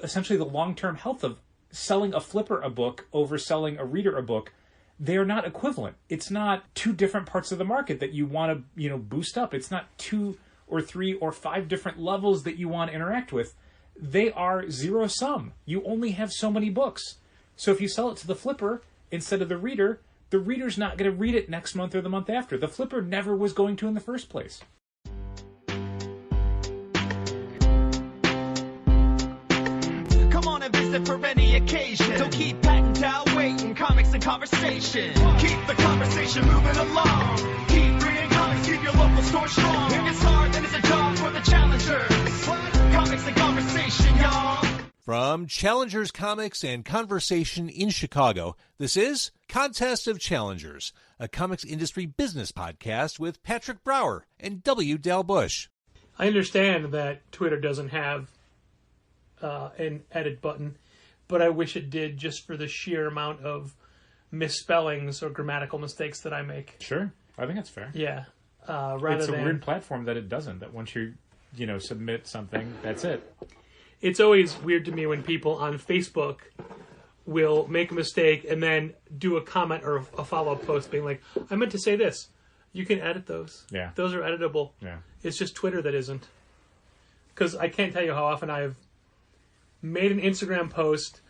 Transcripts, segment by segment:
essentially the long-term health of selling a flipper a book over selling a reader a book. They are not equivalent. It's not two different parts of the market that you want to, boost up. It's not 2 or 3 or 5 different levels that you want to interact with. They are zero sum. You only have so many books. So if you sell it to the flipper instead of the reader's not going to read it next month or the month after. The flipper never was going to in the first place. Come on and visit for any occasion. Don't keep patting down waiting. Comics and conversation. Keep the conversation moving along. Keep reading comics, keep your local store strong. If it's hard, then it's a job for the challengers. Comics and conversation, y'all. From Challengers Comics and Conversation in Chicago, this is Contest of Challengers, a comics industry business podcast with Patrick Brower and W. Dal Bush. I understand that Twitter doesn't have an edit button, but I wish it did, just for the sheer amount of misspellings or grammatical mistakes that I make. Sure. I think that's fair. Yeah. It's a weird platform that it doesn't, that once you submit something, that's it. It's always weird to me when people on Facebook will make a mistake and then do a comment or a follow-up post being like, I meant to say this. You can edit those. Yeah. Those are editable. Yeah. It's just Twitter that isn't. Because I can't tell you how often I've made an Instagram post,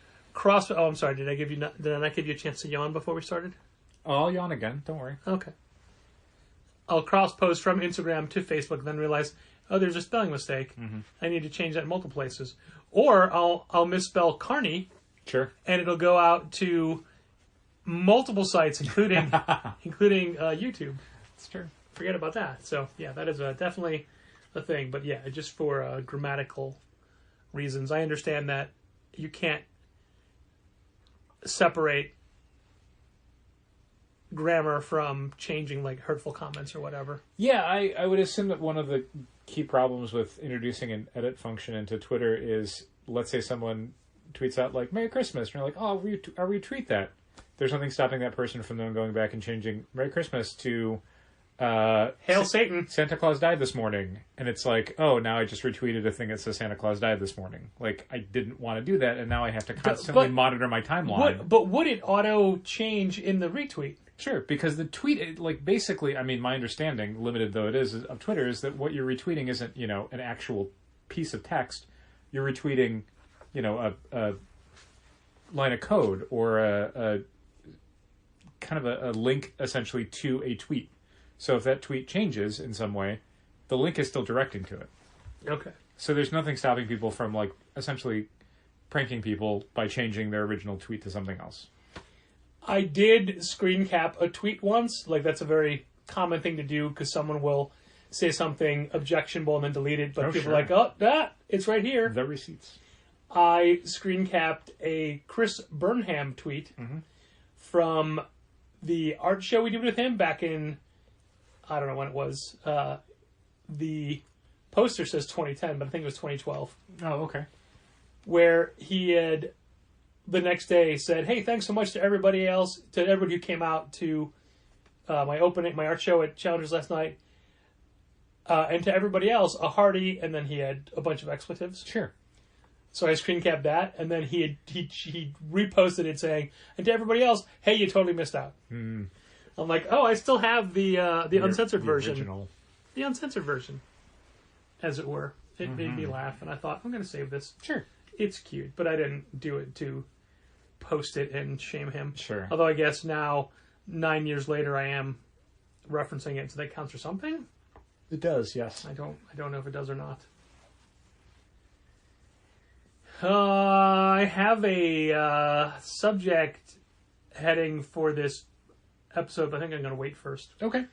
oh, I'm sorry, did I not give you a chance to yawn before we started? Oh, I'll yawn again. Don't worry. Okay. I'll cross-post from Instagram to Facebook, then realize, oh, there's a spelling mistake. Mm-hmm. I need to change that in multiple places. Or I'll misspell Carney. Sure. And it'll go out to multiple sites, including YouTube. That's true. Forget about that. So, yeah, that is definitely a thing. But, yeah, just for grammatical reasons. I understand that you can't separate grammar from changing, like, hurtful comments or whatever. Yeah, I would assume that one of the key problems with introducing an edit function into Twitter is, let's say someone tweets out, like, Merry Christmas, and you're like, oh, I'll retweet that. There's nothing stopping that person from then going back and changing Merry Christmas to Hail Satan. Santa Claus died this morning. And it's like, oh, now I just retweeted a thing that says Santa Claus died this morning. Like, I didn't want to do that, and now I have to constantly monitor my timeline. But would it auto change in the retweet? Sure, because the tweet, like, basically, I mean, my understanding, limited though it is, of Twitter, is that what you're retweeting isn't, an actual piece of text. You're retweeting, a line of code or a kind of a link, essentially, to a tweet. So if that tweet changes in some way, the link is still directing to it. Okay. So there's nothing stopping people from, like, essentially pranking people by changing their original tweet to something else. I did screen cap a tweet once. Like, that's a very common thing to do because someone will say something objectionable and then delete it. But people are like, oh, it's right here. The receipts. I screen capped a Chris Burnham tweet from the art show we did with him back in, I don't know when it was. The poster says 2010, but I think it was 2012. Oh, okay. Where he had the next day said, hey, thanks so much to everybody else, to everybody who came out to my art show at Challengers last night, and to everybody else, a hearty, and then he had a bunch of expletives. Sure. So I screen capped that, and then he reposted it saying, and to everybody else, hey, you totally missed out. I'm like, oh, I still have the uncensored version. Original. The uncensored version, as it were. It made me laugh, and I thought, I'm going to save this. Sure. It's cute, but I didn't do it to post it and shame him. Sure. Although I guess now, 9 years later, I am referencing it, so that counts for something? It does, yes. I don't know if it does or not. I have a subject heading for this episode, but I think I'm going to wait first. Okay.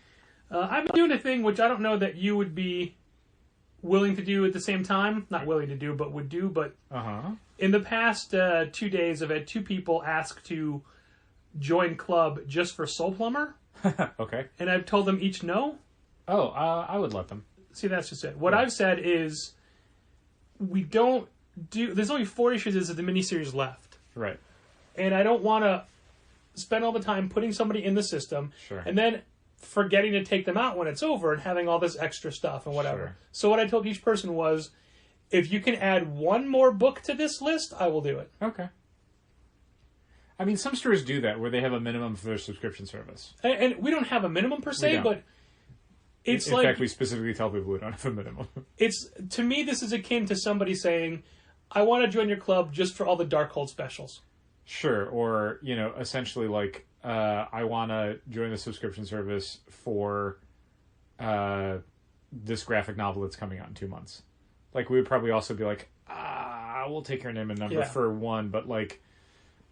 I've been doing a thing which I don't know that you would be willing to do at the same time. Not willing to do, but would do. But in the past 2 days, I've had 2 people ask to join club just for Soul Plumber. Okay. And I've told them each no. Oh, I would let them. See, that's just it. What I've said is we don't do... There's only 4 issues of the miniseries left. Right. And I don't want to spend all the time putting somebody in the system and then forgetting to take them out when it's over and having all this extra stuff and whatever. Sure. So what I told each person was, if you can add one more book to this list, I will do it. Okay. I mean, some stores do that, where they have a minimum for their subscription service. And we don't have a minimum per se, but it's in fact, we specifically tell people we don't have a minimum. To me, this is akin to somebody saying, I want to join your club just for all the Darkhold specials. Sure, or, essentially like, I want to join the subscription service for this graphic novel that's coming out in 2 months. Like, we would probably also be like, we'll take your name and number for one, but like,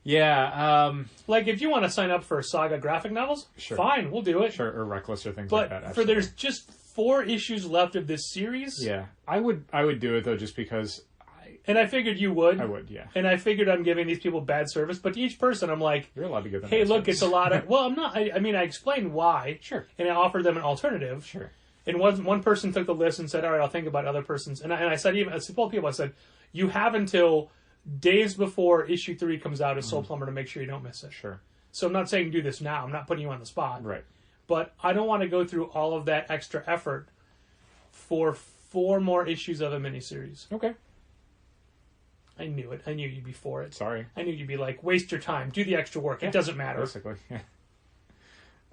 like, if you want to sign up for Saga graphic novels, sure. Fine, we'll do it. Sure, or Reckless or things but like that. But there's just 4 issues left of this series. Yeah, I would do it, though, just because... And I figured you would. I would, yeah. And I figured I'm giving these people bad service, but to each person I'm like... You're allowed to give them hey, bad look, service. it's a lot of... Well, I'm not... I mean, I explained why. Sure. And I offered them an alternative. Sure. And one person took the list and said, all right, I'll think about other persons. And I said, I told people, I said, you have until days before issue 3 comes out as Soul Plumber to make sure you don't miss it. Sure. So I'm not saying do this now. I'm not putting you on the spot. Right. But I don't want to go through all of that extra effort for 4 more issues of a miniseries. Okay. I knew it. I knew you'd be for it. Sorry. I knew you'd be like, waste your time. Do the extra work. It doesn't matter. Basically, yeah.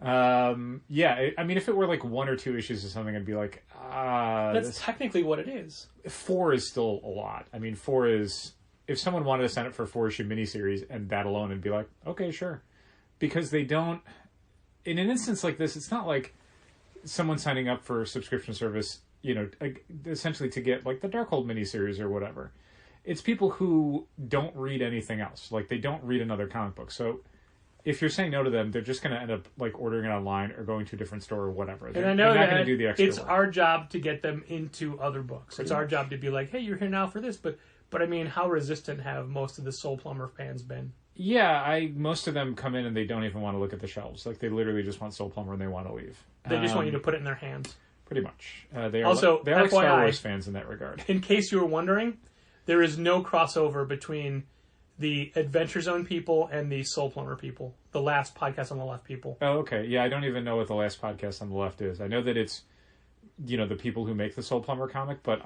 I mean, if it were like 1 or 2 issues or something, I'd be like, That's technically what it is. 4 is still a lot. I mean, 4 is... If someone wanted to sign up for a 4-issue miniseries and that alone, it'd be like, okay, sure. Because they don't... In an instance like this, it's not like someone signing up for a subscription service, essentially to get like the Darkhold miniseries or whatever. It's people who don't read anything else. Like, they don't read another comic book. So if you're saying no to them, they're just going to end up like ordering it online or going to a different store or whatever. And I know they're not that going to do the extra it's work. our job to get them into other books. Pretty It's our much. job to be like, hey, you're here now for this. But I mean, how resistant have most of the Soul Plumber fans been? Yeah, most of them come in and they don't even want to look at the shelves. Like, they literally just want Soul Plumber and they want to leave. They just want you to put it in their hands. Pretty much. They are Also, they're like Star FYI, Wars fans in that regard. In case you were wondering, there is no crossover between the Adventure Zone people and the Soul Plumber people. The last podcast on the left people. Oh, okay. Yeah, I don't even know what the last podcast on the left is. I know that it's, the people who make the Soul Plumber comic, but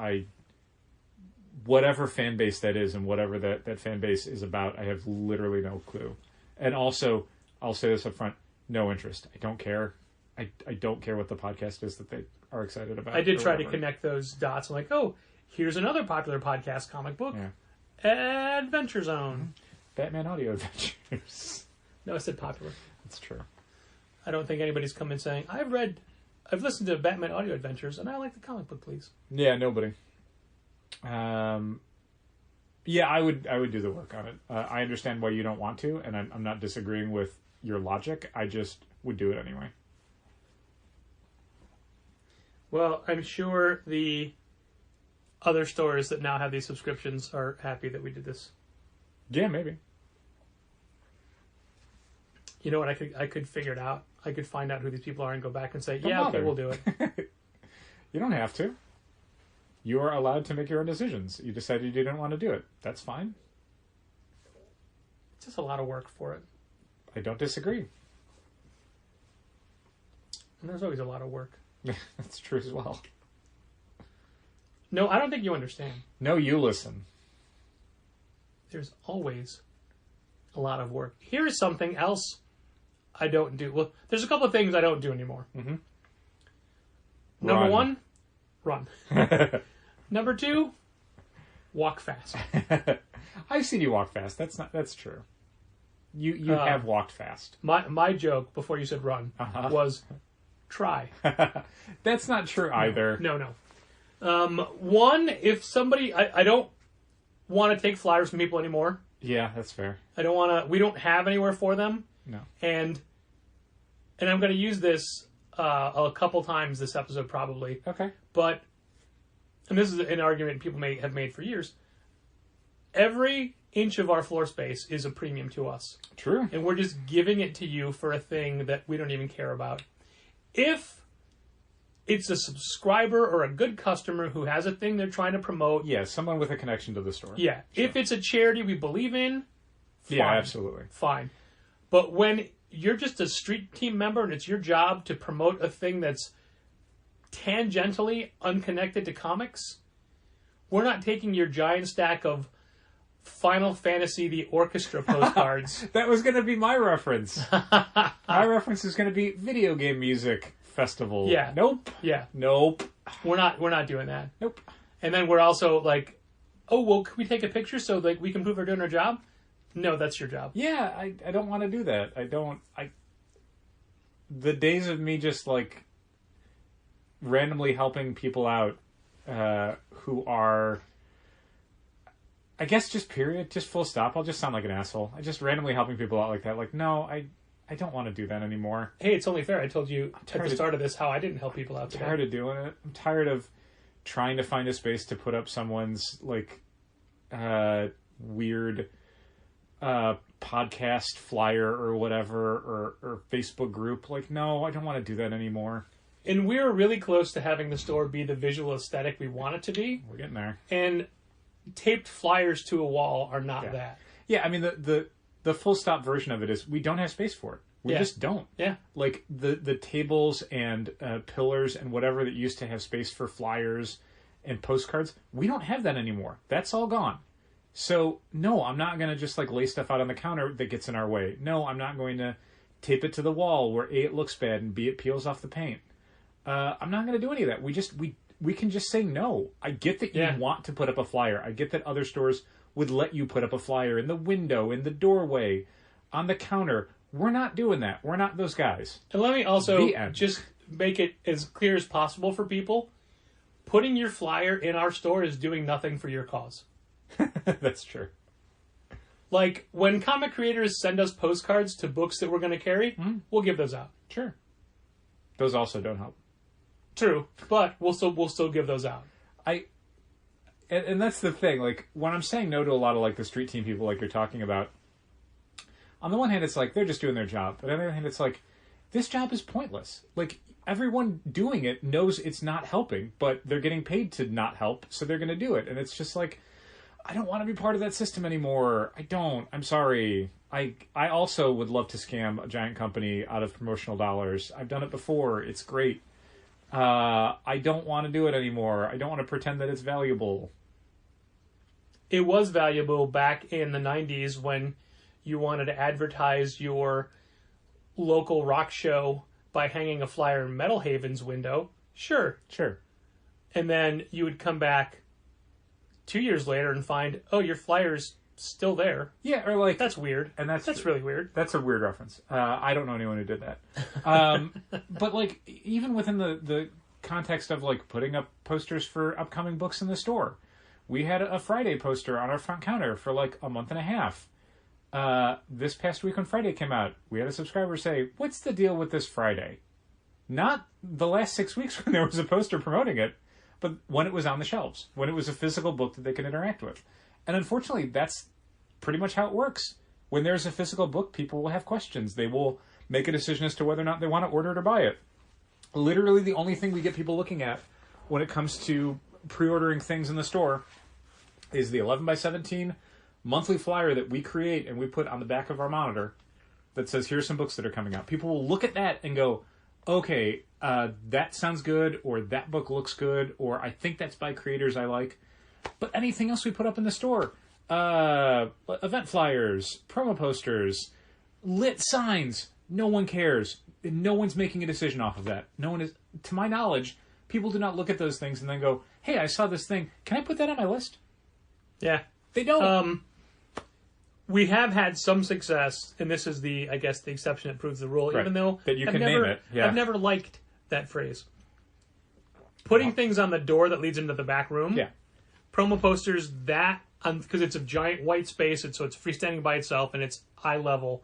whatever fan base that is and whatever that fan base is about, I have literally no clue. And also, I'll say this up front, no interest. I don't care. I don't care what the podcast is that they are excited about. I did or try to whatever. connect those dots. I'm like, oh, here's another popular podcast comic book. Yeah. Adventure Zone. Batman Audio Adventures. No, I said popular. That's true. I don't think anybody's come in saying, I've listened to Batman Audio Adventures and I like the comic book, please. Yeah, nobody. Yeah, I would do the work on it. I understand why you don't want to, and I'm not disagreeing with your logic. I just would do it anyway. Well, I'm sure the other stores that now have these subscriptions are happy that we did this. Yeah, maybe. You know what? I could figure it out. I could find out who these people are and go back and say, Don't yeah, bother. okay, we'll do it. You don't have to. You are allowed to make your own decisions. You decided you didn't want to do it. That's fine. It's just a lot of work for it. I don't disagree. And there's always a lot of work. That's true as well. No, I don't think you understand. No, you listen. There's always a lot of work. Here's something else I don't do. Well, there's a couple of things I don't do anymore. Mm-hmm. Number Run. 1, run. Number 2, walk fast. I've seen you walk fast. That's true. You have walked fast. My joke before you said run was try. That's not true either. No. One, if somebody, I don't want to take flyers from people anymore. Yeah, that's fair. I don't want to. We don't have anywhere for them. No. And I'm going to use this a couple times this episode probably. Okay. But, and this is an argument people may have made for years. Every inch of our floor space is a premium to us. True. And we're just giving it to you for a thing that we don't even care about. If it's a subscriber or a good customer who has a thing they're trying to promote. Yeah, someone with a connection to the store. Yeah. Sure. If it's a charity we believe in, fine. Yeah, absolutely. Fine. But when you're just a street team member and it's your job to promote a thing that's tangentially unconnected to comics, we're not taking your giant stack of Final Fantasy the Orchestra postcards. That was going to be my reference. My reference is going to be video game music festival. Yeah. Nope. Yeah. Nope. We're not doing that. Nope. And then we're also like, oh, well, can we take a picture so like we can prove we're doing our job? No, that's your job. Yeah, I don't want to do that. The days of me just like randomly helping people out who are, I guess, just period, just full stop. I'll just sound like an asshole. I just randomly helping people out like that. Like, no, I don't want to do that anymore. Hey, it's only fair. I told you at the start of this how I didn't help people out today. I'm tired of doing it. I'm tired of trying to find a space to put up someone's like weird podcast flyer or whatever or Facebook group. Like, no, I don't want to do that anymore. And we're really close to having the store be the visual aesthetic we want it to be. We're getting there. And taped flyers to a wall are not that. Yeah, I mean, the full stop version of it is we don't have space for it. We just don't. Yeah. Like, the tables and pillars and whatever that used to have space for flyers and postcards, we don't have that anymore. That's all gone. So, no, I'm not going to just, like, lay stuff out on the counter that gets in our way. No, I'm not going to tape it to the wall where A, it looks bad, and B, it peels off the paint. I'm not going to do any of that. We can just say no. I get that you want to put up a flyer. I get that other stores would let you put up a flyer in the window, in the doorway, on the counter. We're not doing that. We're not those guys. And let me also just make it as clear as possible for people. Putting your flyer in our store is doing nothing for your cause. That's true. Like, when comic creators send us postcards to books that we're going to carry, we'll give those out. Sure. Those also don't help. True, but we'll still give those out. And that's the thing. Like, when I'm saying no to a lot of like the street team people, like you're talking about, on the one hand, it's like they're just doing their job, but on the other hand, it's like this job is pointless. Like, everyone doing it knows it's not helping, but they're getting paid to not help, so they're going to do it. And it's just like, I don't want to be part of that system anymore. I don't. I'm sorry. I also would love to scam a giant company out of promotional dollars. I've done it before. It's great. I don't want to do it anymore. I don't want to pretend that it's valuable. It was valuable back in the 90s when you wanted to advertise your local rock show by hanging a flyer in Metal Haven's window. Sure. And then you would come back 2 years later and find, oh, your flyer's still there. Yeah, or like... That's weird. And that's really weird. That's a weird reference. I don't know anyone who did that. But, like, even within the context of, like, putting up posters for upcoming books in the store, we had a Friday poster on our front counter for, like, a month and a half. This past week when Friday came out, we had a subscriber say, what's the deal with this Friday? Not the last 6 weeks when there was a poster promoting it, but when it was on the shelves, when it was a physical book that they could interact with. And unfortunately, that's pretty much how it works. When there's a physical book, people will have questions. They will make a decision as to whether or not they want to order it or buy it. Literally, the only thing we get people looking at when it comes to pre-ordering things in the store is the 11x17 monthly flyer that we create and we put on the back of our monitor that says, here's some books that are coming out. People will look at that and go, okay, that sounds good, or that book looks good, or I think that's by creators I like. But anything else we put up in the store, event flyers, promo posters, lit signs, no one cares. No one's making a decision off of that. No one is, to my knowledge, people do not look at those things and then go, hey, I saw this thing. Can I put that on my list? Yeah. They don't. We have had some success, and this is the exception that proves the rule, right. Even though that you can name it. Yeah. I've never liked that phrase. Putting things on the door that leads into the back room. Yeah. Promo posters, that, because it's a giant white space, so it's freestanding by itself, and it's eye level,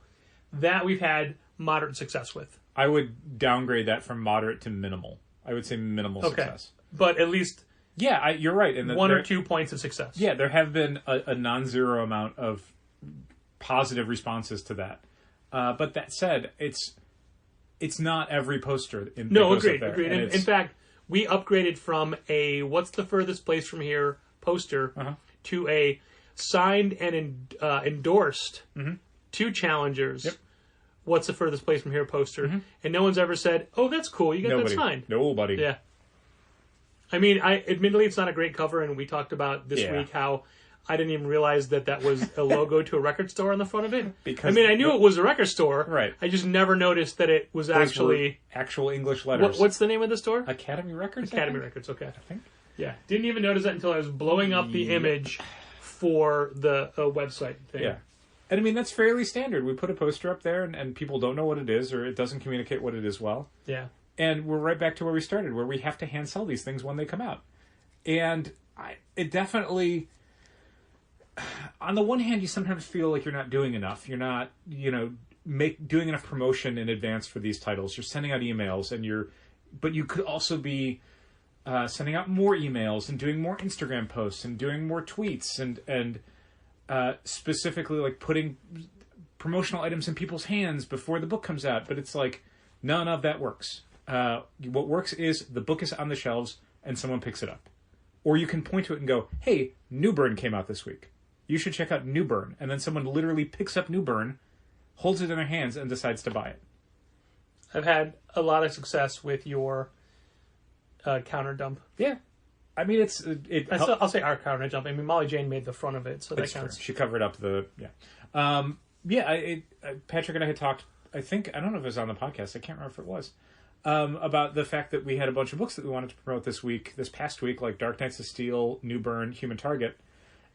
that we've had moderate success with. I would downgrade that from moderate to minimal. I would say minimal success. But at least... Yeah, you're right. And one or 2 points of success. Yeah, there have been a non-zero amount of positive responses to that. But that said, it's not every poster. Agreed. In fact, we upgraded from a what's the furthest place from here poster to a signed and endorsed to challengers. Yep. What's the furthest place from here poster. And no one's ever said, oh, that's cool, you got that signed. Nobody. Yeah. I mean, admittedly, it's not a great cover, and we talked about this week how I didn't even realize that was a logo to a record store on the front of it. Because I mean, I knew it was a record store. Right. I just never noticed that it was actually actual English letters. What's the name of the store? Academy Records. Academy Records. Okay. I think. Yeah. Didn't even notice that until I was blowing up the image for the website thing. Yeah. And I mean, that's fairly standard. We put a poster up there, and people don't know what it is, or it doesn't communicate what it is well. Yeah. And we're right back to where we started, where we have to hand sell these things when they come out. And it definitely, on the one hand, you sometimes feel like you're not doing enough. You're not, doing enough promotion in advance for these titles. You're sending out emails, but you could also be sending out more emails and doing more Instagram posts and doing more tweets and specifically like putting promotional items in people's hands before the book comes out. But it's like, none of that works. What works is the book is on the shelves and someone picks it up. Or you can point to it and go, hey, New Burn came out this week. You should check out New Burn. And then someone literally picks up New Burn, holds it in their hands, and decides to buy it. I've had a lot of success with your counter dump. Yeah. I mean, I'll say our counter dump. I mean, Molly Jane made the front of it, so that counts. True. She covered up Patrick and I had talked, I don't know if it was on the podcast, I can't remember if it was, about the fact that we had a bunch of books that we wanted to promote this past week, like Dark Knights of Steel, New Burn, Human Target.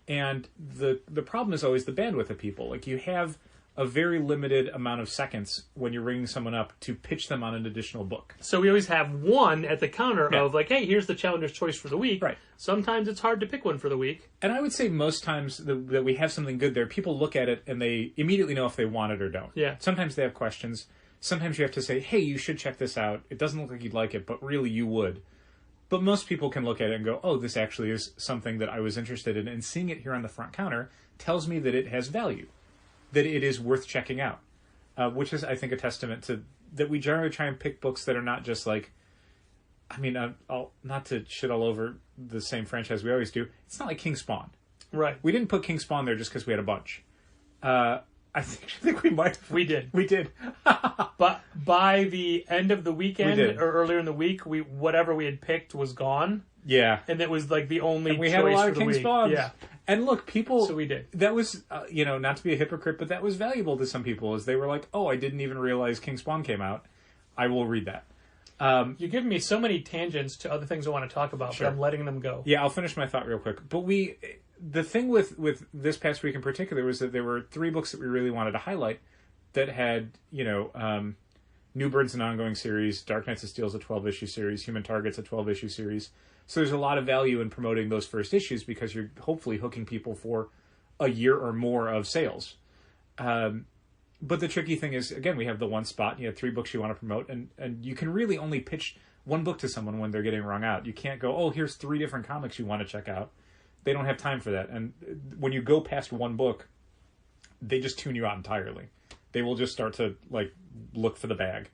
And the problem is always the bandwidth of people. Like, you have a very limited amount of seconds when you're ringing someone up to pitch them on an additional book. So we always have one at the counter of like, hey, here's the Challenger's Choice for the week. Right. Sometimes it's hard to pick one for the week. And I would say most times that we have something good there, people look at it and they immediately know if they want it or don't. Yeah. Sometimes they have questions. Sometimes you have to say, hey, you should check this out. It doesn't look like you'd like it, but really you would. But most people can look at it and go, oh, this actually is something that I was interested in. And seeing it here on the front counter tells me that it has value, that it is worth checking out, which is, I think, a testament to that we generally try and pick books that are not just like, I mean, not to shit all over the same franchise we always do. It's not like King Spawn. Right. We didn't put King Spawn there just because we had a bunch. I think we might have. We did. We did. But by the end of the weekend or earlier in the week, whatever we had picked was gone. Yeah. And that was like the only and we choice had a lot for of the King week. Spawns. Yeah. And look, people... So we did. That was, not to be a hypocrite, but that was valuable to some people, as they were like, oh, I didn't even realize King Spawn came out. I will read that. You're giving me so many tangents to other things I want to talk about, Sure. but I'm letting them go. Yeah, I'll finish my thought real quick. But the thing with this past week in particular was that there were 3 books that we really wanted to highlight that had, New Burn's an ongoing series, Dark Knights of Steel's a 12-issue series, Human Target's a 12-issue series. So there's a lot of value in promoting those first issues because you're hopefully hooking people for a year or more of sales. But the tricky thing is, again, we have the one spot. You have 3 books you want to promote, and you can really only pitch one book to someone when they're getting wrung out. You can't go, oh, here's 3 different comics you want to check out. They don't have time for that. And when you go past one book, they just tune you out entirely. They will just start to, look for the bag.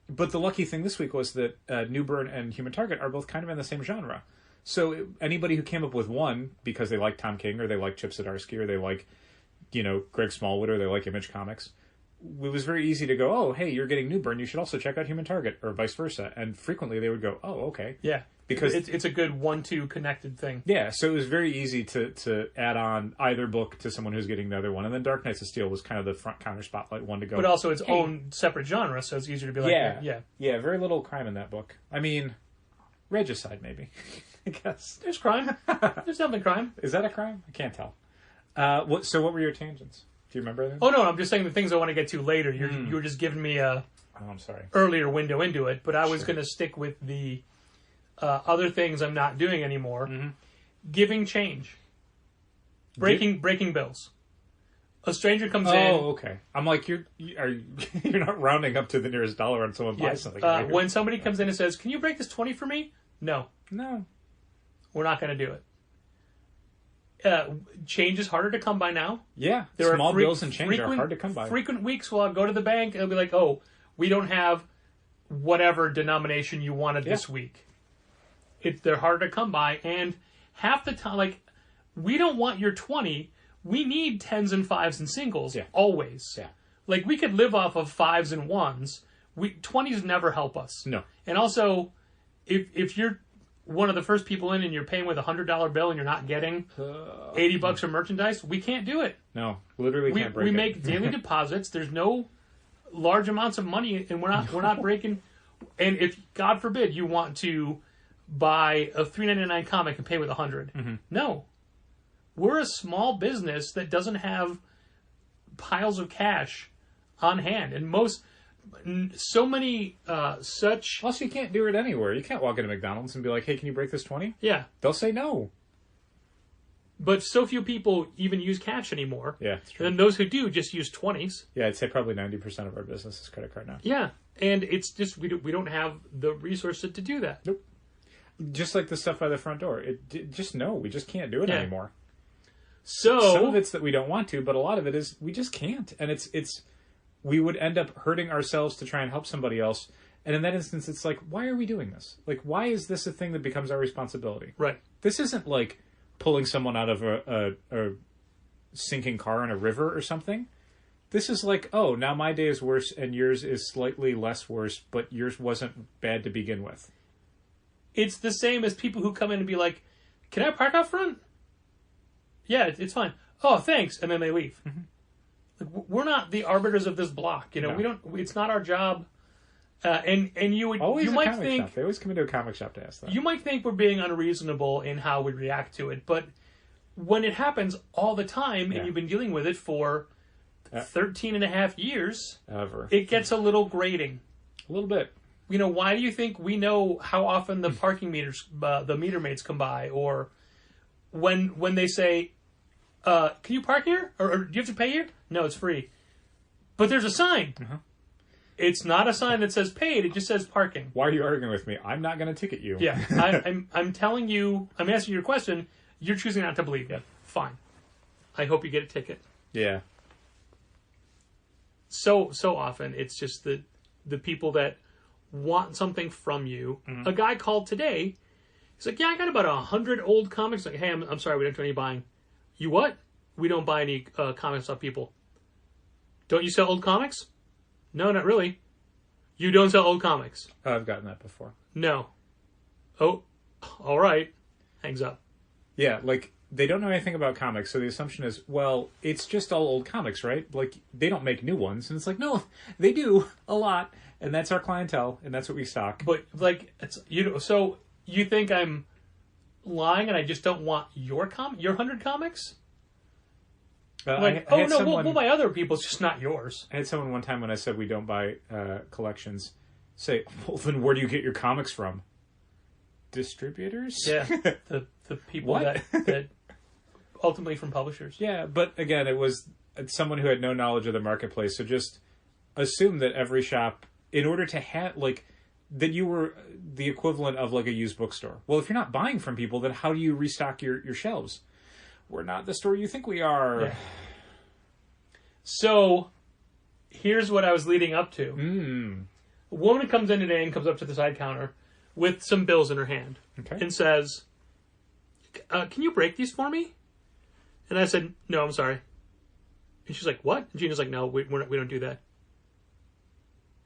But the lucky thing this week was that New Burn and Human Target are both kind of in the same genre. So anybody who came up with one because they like Tom King or they like Chip Zdarsky or they like, Greg Smallwood or they like Image Comics, it was very easy to go, oh, hey, you're getting New Burn, you should also check out Human Target, or vice versa. And frequently they would go, oh, okay. Yeah. Because it's a good 1-2 connected thing. Yeah, so it was very easy to add on either book to someone who's getting the other one. And then Dark Knights of Steel was kind of the front counter spotlight one to go. But also its own separate genre, so it's easier to be like, Yeah, very little crime in that book. I mean, regicide, maybe. I guess. There's crime. There's definitely crime. Is that a crime? I can't tell. So what were your tangents? Do you remember anything? Oh, no, I'm just saying the things I want to get to later. You were just giving me a I'm sorry. earlier window into it, but I was going to stick with the other things I'm not doing anymore. Mm-hmm. Giving change. Breaking bills. A stranger comes in. Oh, okay. I'm like, you're not rounding up to the nearest dollar when someone buys something. When somebody comes in and says, can you break this 20 for me? No. We're not going to do it. Change is harder to come by now. Yeah. There Small are bills and change are hard to come by. Frequent weeks where I'll go to the bank and they'll be like, oh, we don't have whatever denomination you wanted this week. They're harder to come by, and half the time, we don't want your 20. We need 10s and 5s and singles, always. Yeah. We could live off of 5s and 1s. 20s never help us. No. And also, if you're one of the first people in and you're paying with $100 bill and you're not getting $80 of merchandise, we can't do it. No, literally can't break it. We make daily deposits. There's no large amounts of money, and we're not breaking. And if, God forbid, you want to buy a $3.99 comic and pay with $100, no. We're a small business that doesn't have piles of cash on hand, and such. Plus, you can't do it anywhere. You can't walk into McDonald's and be like, "Hey, can you break this 20?" Yeah, they'll say no. But so few people even use cash anymore. Yeah, it's true. And those who do just use 20s. Yeah, I'd say probably 90% of our business is credit card now. Yeah, and it's just we don't have the resources to do that. Nope. Just like the stuff by the front door. We just can't do it anymore. So some of it's that we don't want to, but a lot of it is we just can't. And it's we would end up hurting ourselves to try and help somebody else. And in that instance, it's like, why are we doing this? Like, why is this a thing that becomes our responsibility? Right. This isn't like pulling someone out of a sinking car in a river or something. This is like, oh, now my day is worse and yours is slightly less worse, but yours wasn't bad to begin with. It's the same as people who come in and be like, can I park out front? Yeah, it's fine. Oh, thanks. And then they leave. Mm-hmm. Like, we're not the arbiters of this block. You know, No. we don't. It's not our job. And you would Always you a might comic think shop. They always come into a comic shop to ask that. you might think we're being unreasonable in how we react to it, but when it happens all the time and you've been dealing with it for 13 and a half years, it gets a little grating. A little bit. You know, why do you think we know how often the parking meters, the meter maids come by, or when they say, "Can you park here?" or "Do you have to pay here?" No, it's free. But there's a sign. Uh-huh. It's not a sign that says paid. It just says parking. Why are you arguing with me? I'm not going to ticket you. Yeah, I'm telling you. I'm asking you a question. You're choosing not to believe it. Fine. I hope you get a ticket. Yeah. So often it's just the people that want something from you. Mm-hmm. A guy called today. He's like, "Yeah, I got about 100 old comics." Like, "Hey, I'm sorry, we don't do any buying." "You what?" "We don't buy any comics off people." "Don't you sell old comics?" "No, not really." "You don't sell old comics?" Oh, I've gotten that before. "No." "Oh, all right." Hangs up. Yeah, like, they don't know anything about comics, so the assumption is, well, it's just all old comics, right? Like, they don't make new ones. And it's like, no, they do a lot, and that's our clientele, and that's what we stock. But, like, so you think I'm lying and I just don't want your 100 comics? Like, we'll buy other people's, just not yours. I had someone one time when I said we don't buy collections say, "Well, then where do you get your comics from?" Distributors? Yeah, the people that ultimately from publishers. Yeah, but again, it was someone who had no knowledge of the marketplace, so just assume that every shop, in order to have, like, that you were the equivalent of, like, a used bookstore. Well, if you're not buying from people, then how do you restock your shelves? We're not the store you think we are. Yeah. So, here's what I was leading up to. A woman comes in today and comes up to the side counter with some bills in her hand. Okay. And says, "Can you break these for me?" And I said, "No, I'm sorry." And she's like, "What?" And Gina's like, "No, we don't do that."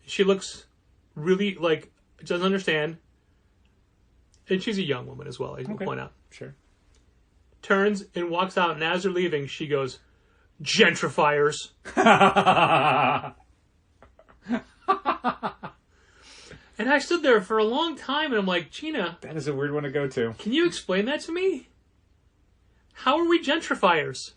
She looks really, like, doesn't understand. And she's a young woman as well, I will point out. Sure. Turns and walks out, and as they're leaving, she goes, "Gentrifiers." And I stood there for a long time, and I'm like, "Gina, that is a weird one to go to. Can you explain that to me? How are we gentrifiers?"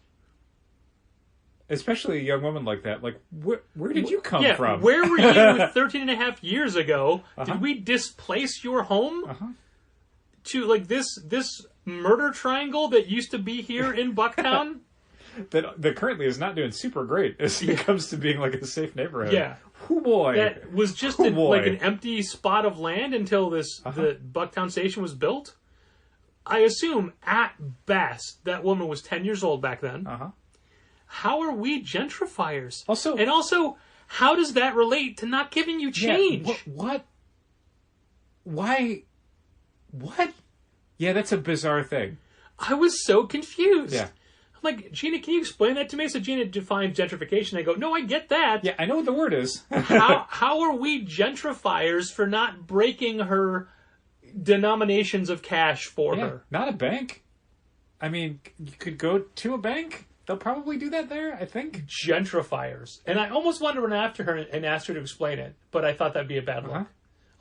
Especially a young woman like that. Like, where did you come from? Where were you 13 and a half years ago? Uh-huh. Did we displace your home to, like, this murder triangle that used to be here in Bucktown? that currently is not doing super great as it comes to being, like, a safe neighborhood. Yeah. Oh boy. That was just like an empty spot of land until the Bucktown station was built. I assume, at best, that woman was 10 years old back then. How are we gentrifiers? Also, how does that relate to not giving you change? Yeah, what? Why? What? Yeah, that's a bizarre thing. I was so confused. Yeah. I'm like, "Gina, can you explain that to me?" So Gina defines gentrification. I go, "No, I get that." Yeah, I know what the word is. how are we gentrifiers for not breaking her denominations of cash for Yeah, her. not a bank. I mean, you could go to a bank. They'll probably do that there, I think. Gentrifiers. And I almost wanted to run after her and ask her to explain it, but I thought that'd be a bad look.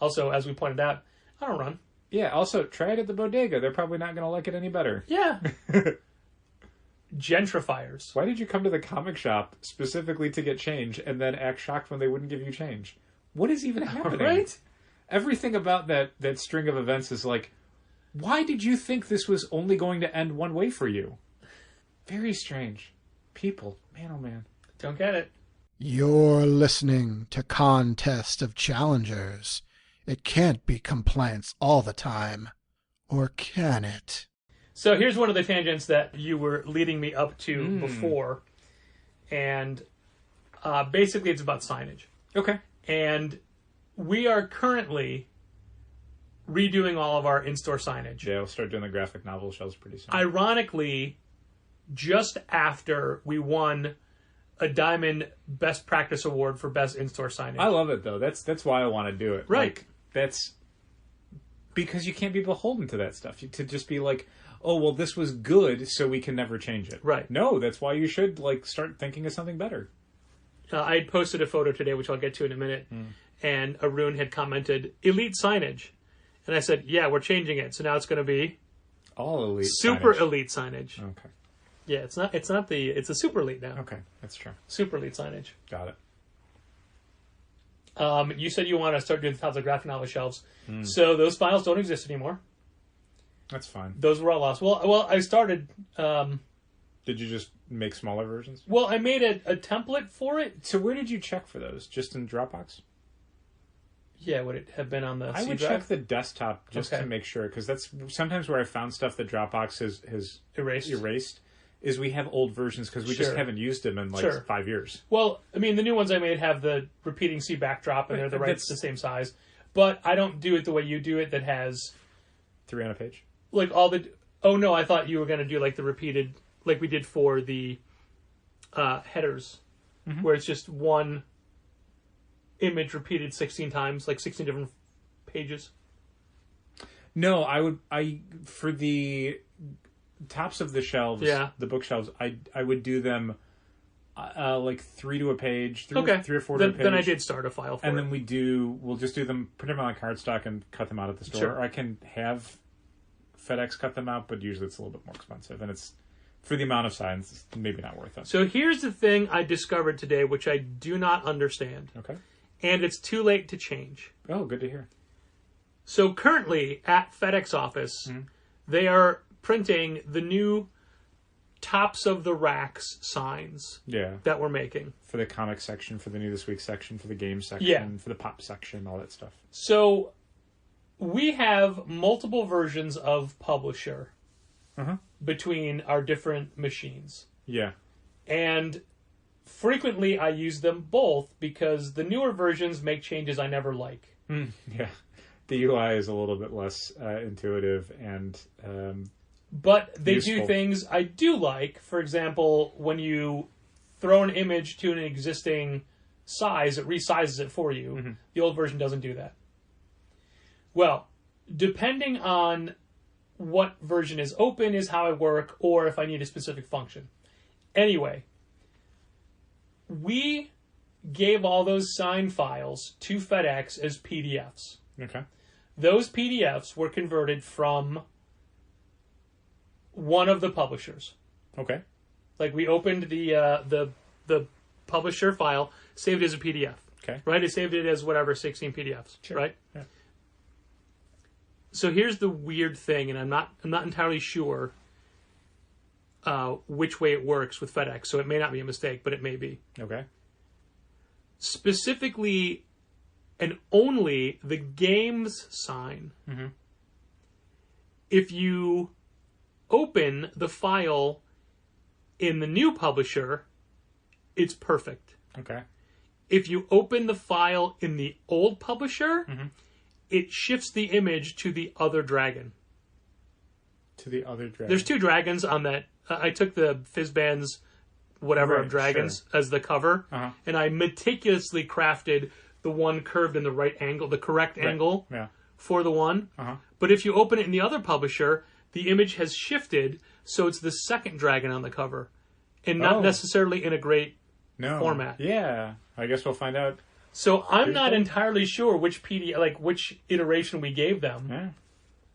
Also, as we pointed out, I don't run. Yeah, also, try it at the bodega. They're probably not going to like it any better. Yeah. Gentrifiers. Why did you come to the comic shop specifically to get change and then act shocked when they wouldn't give you change? What is even happening? Right? Everything about that string of events is like, why did you think this was only going to end one way for you? Very strange. People. Man, oh man. Don't get it. You're listening to Contest of Challengers. It can't be compliance all the time. Or can it? So here's one of the tangents that you were leading me up to before. And basically it's about signage. Okay. And we are currently redoing all of our in-store signage. Yeah, we'll start doing the graphic novel shelves pretty soon. Ironically, just after we won a Diamond Best Practice Award for Best In-Store Signage. I love it, though. That's why I want to do it. Right. Like, that's because you can't be beholden to that stuff. To just be like, oh, well, this was good, so we can never change it. Right. No, that's why you should start thinking of something better. I had posted a photo today, which I'll get to in a minute, and Arun had commented, elite signage. And I said, yeah, we're changing it. So now it's going to be All elite super signage. elite signage. Okay. Yeah, it's a super elite now. Okay, that's true. Super elite signage. Got it. You said you want to start doing the tiles of graphic novel shelves. So those files don't exist anymore. That's fine. Those were all lost. Well, I started. Did you just make smaller versions? Well, I made a template for it. So where did you check for those? Just in Dropbox? Yeah, would it have been on the I C would drive? check the desktop just Okay. to make sure, because that's sometimes where I found stuff that Dropbox has Erased. is we have old versions because we just Sure. haven't used them in Sure. 5 years. Well, I mean, the new ones I made have the repeating C backdrop, and they're the same size. But I don't do it the way you do it. That has 3 on a page? like all the. Oh no, I thought you were going to do like the repeated, like we did for the headers, where it's just one image repeated 16 times, like 16 different pages. No, I for the tops of the shelves, Yeah. the bookshelves, I would do them like 3 to a page, 3 or 4 to a page. Then I did start a file for And it. then we'll just do them, print them on cardstock and cut them out at the store. Sure. Or I can have FedEx cut them out, but usually it's a little bit more expensive. And it's, for the amount of signs, it's maybe not worth it. So here's the thing I discovered today, which I do not understand. Okay. And it's too late to change. Oh, good to hear. So currently at FedEx office, they are printing the new tops of the racks signs Yeah. that we're making. For the comic section, for the New This Week section, for the game section, Yeah. for the pop section, all that stuff. So we have multiple versions of Publisher between our different machines. Yeah. And frequently I use them both because the newer versions make changes I never like. Yeah. The UI is a little bit less intuitive and But they do useful. things I do like. For example, when you throw an image to an existing size, it resizes it for you. The old version doesn't do that. Well, depending on what version is open is how I work, or if I need a specific function. Anyway, we gave all those sign files to FedEx as PDFs. okay. Those PDFs were converted from one of the publishers. Okay. Like we opened the publisher file, saved it as a PDF. Okay. Right? It saved it as whatever 16 PDFs. Sure. Right? Yeah. So here's the weird thing, and I'm not entirely sure which way it works with FedEx. So it may not be a mistake, but it may be. Okay. Specifically, and only the games sign. If you open the file in the new publisher, it's perfect. Okay. If you open the file in the old publisher, it shifts the image to the other dragon. To the other dragon. There's 2 dragons on that. I took the Fizzbands whatever Right, of dragons as the cover, and I meticulously crafted the one curved in the right angle, the correct angle Yeah. for the one. Uh-huh. But if you open it in the other publisher, the image has shifted, so it's the second dragon on the cover, and not necessarily in a great format. Yeah, I guess we'll find out. So I'm not entirely sure which which iteration we gave them. Yeah.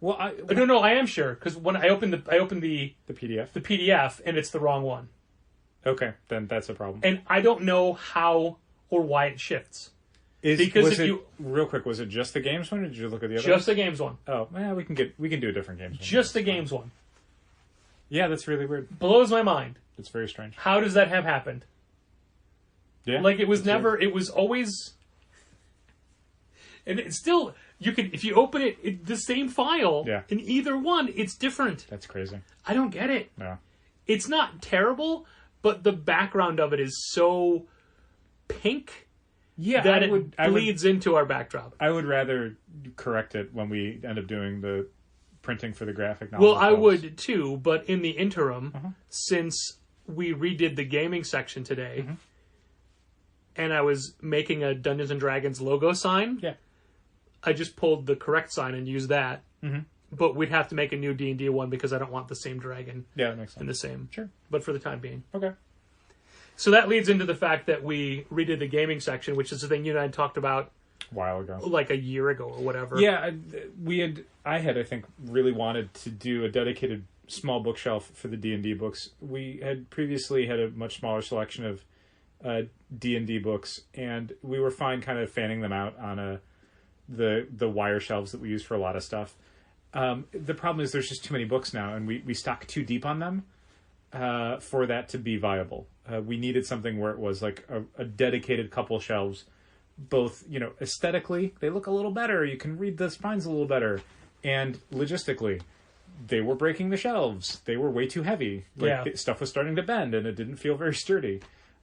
Well, no, I am sure because when I opened the PDF, and it's the wrong one. Okay, then that's a problem. And I don't know how or why it shifts. Real quick, was it just the games one, or did you look at the other? Just the games one. Oh, yeah, we can do a different games one. Just the games one. Yeah, that's really weird. Blows my mind. It's very strange. How does that have happened? Yeah, like it was never. Weird. It was always, and it's still. You can if you open it the same file. Yeah. In either one, it's different. That's crazy. I don't get it. No. It's not terrible, but the background of it is so pink. Yeah, that it bleeds into our backdrop. I would rather correct it when we end up doing the printing for the graphic novel. Well, I would too, but in the interim, since we redid the gaming section today, and I was making a Dungeons and Dragons logo sign, I just pulled the correct sign and used that. But we'd have to make a new D&D one because I don't want the same dragon. Yeah, that makes sense. In the same. Sure. But for the time being. Okay. So that leads into the fact that we redid the gaming section, which is the thing you and I talked about a while ago, like a year ago or whatever. Yeah, I think really wanted to do a dedicated small bookshelf for the D&D books. We had previously had a much smaller selection of D&D books, and we were fine kind of fanning them out on the wire shelves that we use for a lot of stuff. The problem is there's just too many books now, and we stock too deep on them for that to be viable. We needed something where it was like a dedicated couple shelves, both, aesthetically, they look a little better. You can read the spines a little better. And logistically, they were breaking the shelves. They were way too heavy. Stuff was starting to bend, and it didn't feel very sturdy.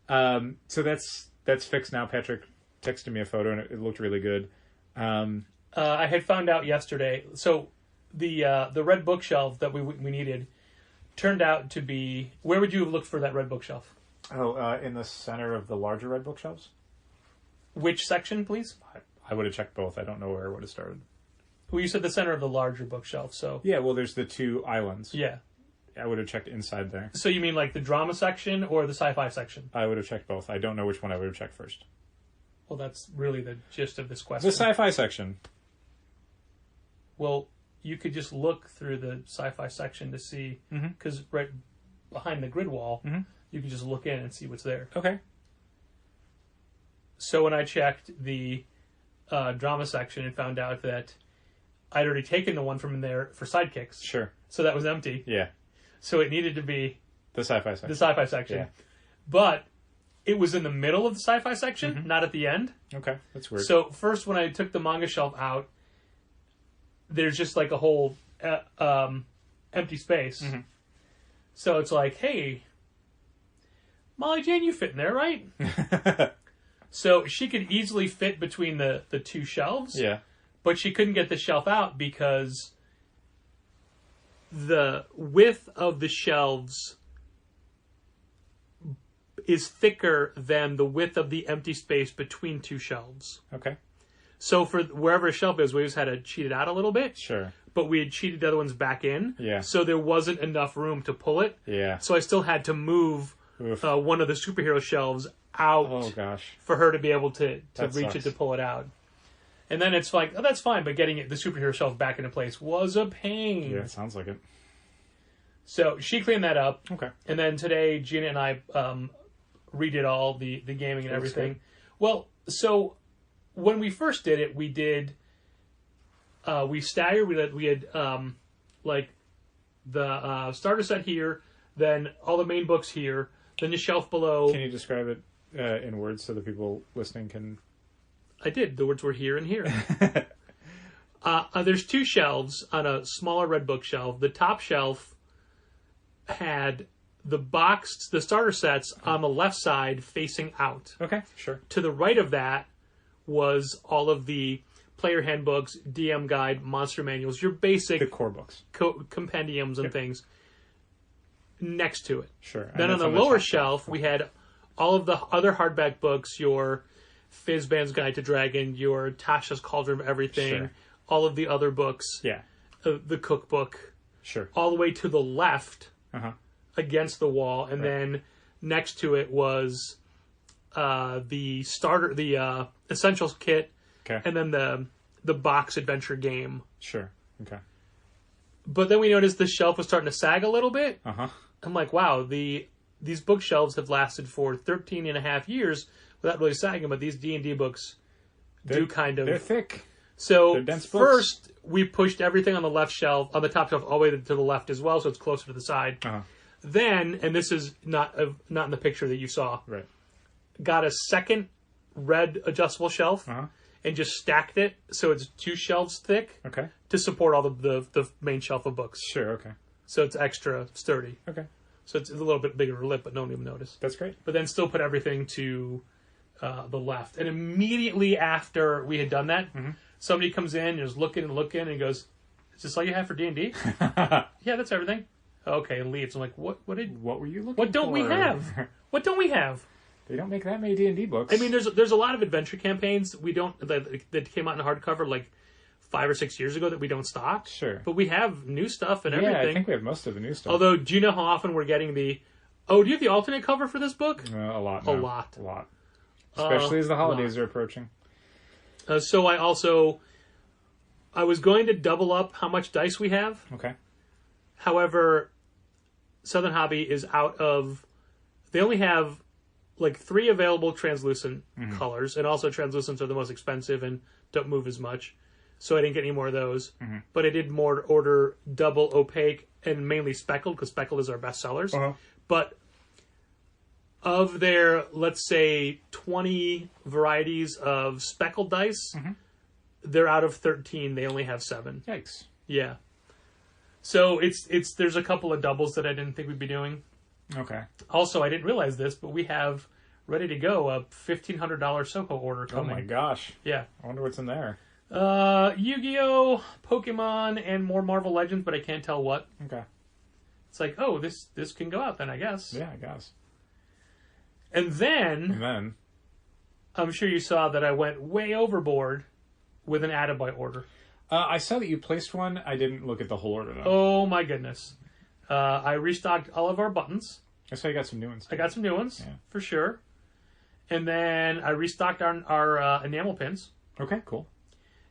So that's fixed now. Patrick texted me a photo, and it looked really good. I had found out yesterday. So the red bookshelf that we needed turned out to be... Where would you have looked for that red bookshelf? In the center of the larger red bookshelves. Which section, please? I would have checked both. I don't know where it would have started. Well, you said the center of the larger bookshelf, so... Yeah, well, there's the two islands. Yeah. I would have checked inside there. So you mean like the drama section or the sci-fi section? I would have checked both. I don't know which one I would have checked first. Well, that's really the gist of this question. The sci-fi section. Well, you could just look through the sci-fi section to see... Because right behind the grid wall, you can just look in and see what's there. Okay. So when I checked the drama section and found out that I'd already taken the one from in there for sidekicks. Sure. So that was empty. Yeah. So it needed to be... The sci-fi section. The sci-fi section. Yeah. But it was in the middle of the sci-fi section, not at the end. Okay, that's weird. So first when I took the manga shelf out, there's just like a whole empty space. So it's like, hey, Molly Jane, you fit in there, right? So she could easily fit between the two shelves. Yeah. But she couldn't get the shelf out because the width of the shelves is thicker than the width of the empty space between two shelves. Okay. So for wherever a shelf is, we just had to cheat it out a little bit. Sure. But we had cheated the other ones back in. Yeah. So there wasn't enough room to pull it. Yeah. So I still had to move one of the superhero shelves out. Oh, gosh. For her to be able to reach sucks. it to pull it out. And then it's like, oh, that's fine, but getting the superhero shelf back into place was a pain. Yeah, it sounds like it. So she cleaned that up. Okay. And then today, Gina and I redid all the gaming and everything. Good. Well, so when we first did it, we did... we staggered. We had like the starter set here, then all the main books here, then the shelf below. Can you describe it in words so the people listening can... I did. The words were here and here. There's two shelves on a smaller red bookshelf. The top shelf had the starter sets on the left side facing out. Okay, sure. To the right of that was all of the player handbooks, DM guide, monster manuals, your basic... The core books. Compendiums and things next to it. Sure. Then on the lower shelf, we had all of the other hardback books, your Fizban's Guide to Dragon, your Tasha's Cauldron of Everything, Sure. all of the other books, Yeah. The cookbook, Sure. all the way to the left Uh-huh. against the wall, and then next to it was the starter, the essentials kit, Okay. and then the box adventure game. Sure. Okay. But then we noticed the shelf was starting to sag a little bit. Uh-huh. I'm like, wow, these bookshelves have lasted for 13 and a half years without really sagging, but these D&D books do kind of... They're thick. So They're dense books. first, we pushed everything on the left shelf, on the top shelf, all the way to the left as well, so it's closer to the side. Uh-huh. Then, and this is not in the picture that you saw, Right. got a second red adjustable shelf Uh-huh. and just stacked it so it's 2 shelves thick Okay. to support all the main shelf of books. Sure. Okay. So it's extra sturdy. Okay. So it's a little bit bigger lip, but no one even noticed. That's great. But then still put everything to the left. And immediately after we had done that, somebody comes in and is looking and goes, "Is this all you have for D&D?" Yeah, that's everything. Okay, and leaves. I'm like, what were you looking What don't for? we have? What don't we have? They don't make that many D&D books. I mean, there's a lot of adventure campaigns that came out in hardcover like 5 or 6 years ago that we don't stock. Sure. But we have new stuff and everything. Yeah, I think we have most of the new stuff. Although, do you know how often we're getting do you have the alternate cover for this book? A lot. A now. lot. A lot. Especially as the holidays are approaching. So I was going to double up how much dice we have. Okay. However, Southern Hobby is out of... They only have like 3 available translucent colors, and also translucents are the most expensive and don't move as much. So I didn't get any more of those. But I did order double opaque and mainly speckled, because speckled is our best sellers. Uh-huh. But of their, let's say, 20 varieties of speckled dice, they're out of 13. They only have 7. Yikes. Yeah. So there's a couple of doubles that I didn't think we'd be doing. Okay. Also, I didn't realize this, but we have ready to go a $1,500 Soho order coming. Oh my gosh. Yeah. I wonder what's in there. Yu-Gi-Oh, Pokemon, and more Marvel Legends, but I can't tell what. Okay. It's like, oh, this can go out then, I guess. Yeah, I guess. And then, And then, I'm sure you saw that I went way overboard with an Attaboy order. I saw that you placed one. I didn't look at the whole order, though. Oh my goodness. I restocked all of our buttons. I saw you got some new ones. I got some new ones, Yeah. for sure. And then I restocked our enamel pins. Okay, cool.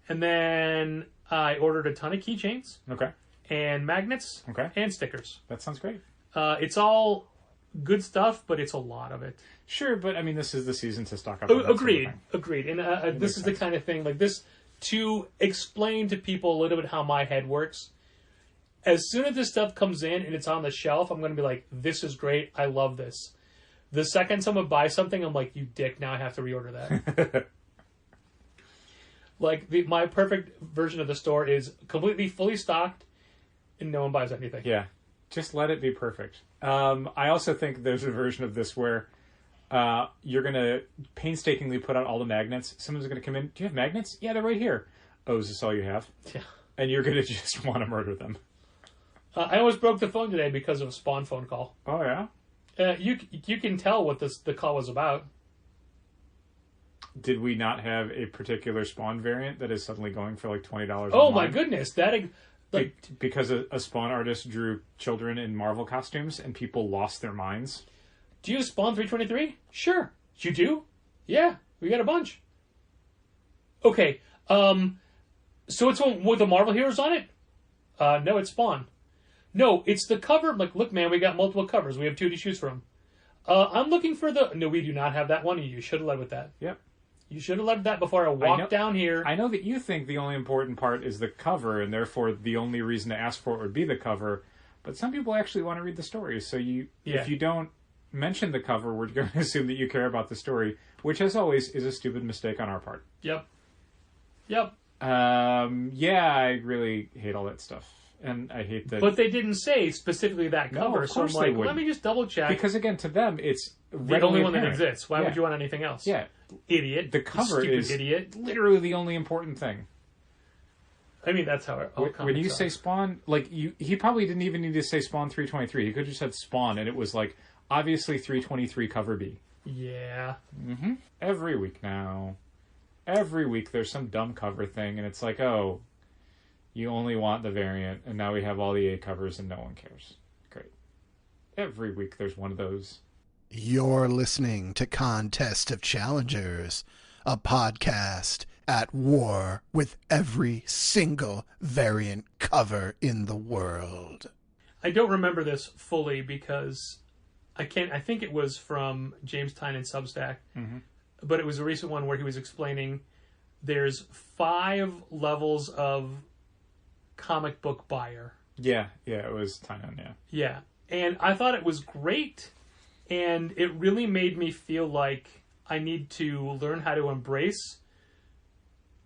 And then I ordered a ton of keychains Okay. and magnets Okay. and stickers. That sounds great. It's all good stuff, but it's a lot of it. Sure, but I mean, this is the season to stock up on that Agreed. sort of thing. Agreed. And this makes is the sense. kind of thing, like this, to explain to people a little bit how my head works. As soon as this stuff comes in and it's on the shelf, I'm going to be like, this is great. I love this. The second someone buys something, I'm like, you dick, now I have to reorder that. Like, my perfect version of the store is completely fully stocked and no one buys anything. Yeah. Just let it be perfect. I also think there's a version of this where you're going to painstakingly put out all the magnets. Someone's going to come in. Do you have magnets? Yeah, they're right here. Oh, is this all you have? Yeah. And you're going to just want to murder them. I almost broke the phone today because of a Spawn phone call. Oh, yeah? You can tell what the call was about. Did we not have a particular Spawn variant that is suddenly going for like $20 Oh online? my goodness, that like Because a Spawn artist drew children in Marvel costumes and people lost their minds. do you have Spawn 323? Sure. You do? Yeah, we got a bunch. Okay, so it's one with the Marvel heroes on it? No, it's Spawn. No, it's the cover. Like, look, man, we got multiple covers. We have 2 to choose from. I'm looking for the... No, we do not have that one. You should have led with that. Yep. You should have led with that before I walked down here. I know that you think the only important part is the cover, and therefore the only reason to ask for it would be the cover. But some people actually want to read the story. So if you don't mention the cover, we're going to assume that you care about the story, which, as always, is a stupid mistake on our part. Yep. Yeah, I really hate all that stuff. And I hate that... But they didn't say specifically that cover, of so I'm course they like, wouldn't. let me just double check. Because, again, to them, it's the only one that apparent. exists. Why Yeah. would you want anything else? Yeah. Idiot. The cover Stupid is idiot. literally the only important thing. I mean, that's how all When you comics say are. Spawn, like, he probably didn't even need to say Spawn 323. He could have just said Spawn, and it was like, obviously 323 cover B. Yeah. Every week now. Every week there's some dumb cover thing, and it's like, oh, You only want the variant, and now we have all the A covers and no one cares. Great. Every week there's one of those. You're listening to Contest of Challengers, a podcast at war with every single variant cover in the world. I don't remember this fully because I think it was from James Tynan Substack, but it was a recent one where he was explaining there's 5 levels of comic book buyer. Yeah, it was Tynan, yeah. Yeah, and I thought it was great, and it really made me feel like I need to learn how to embrace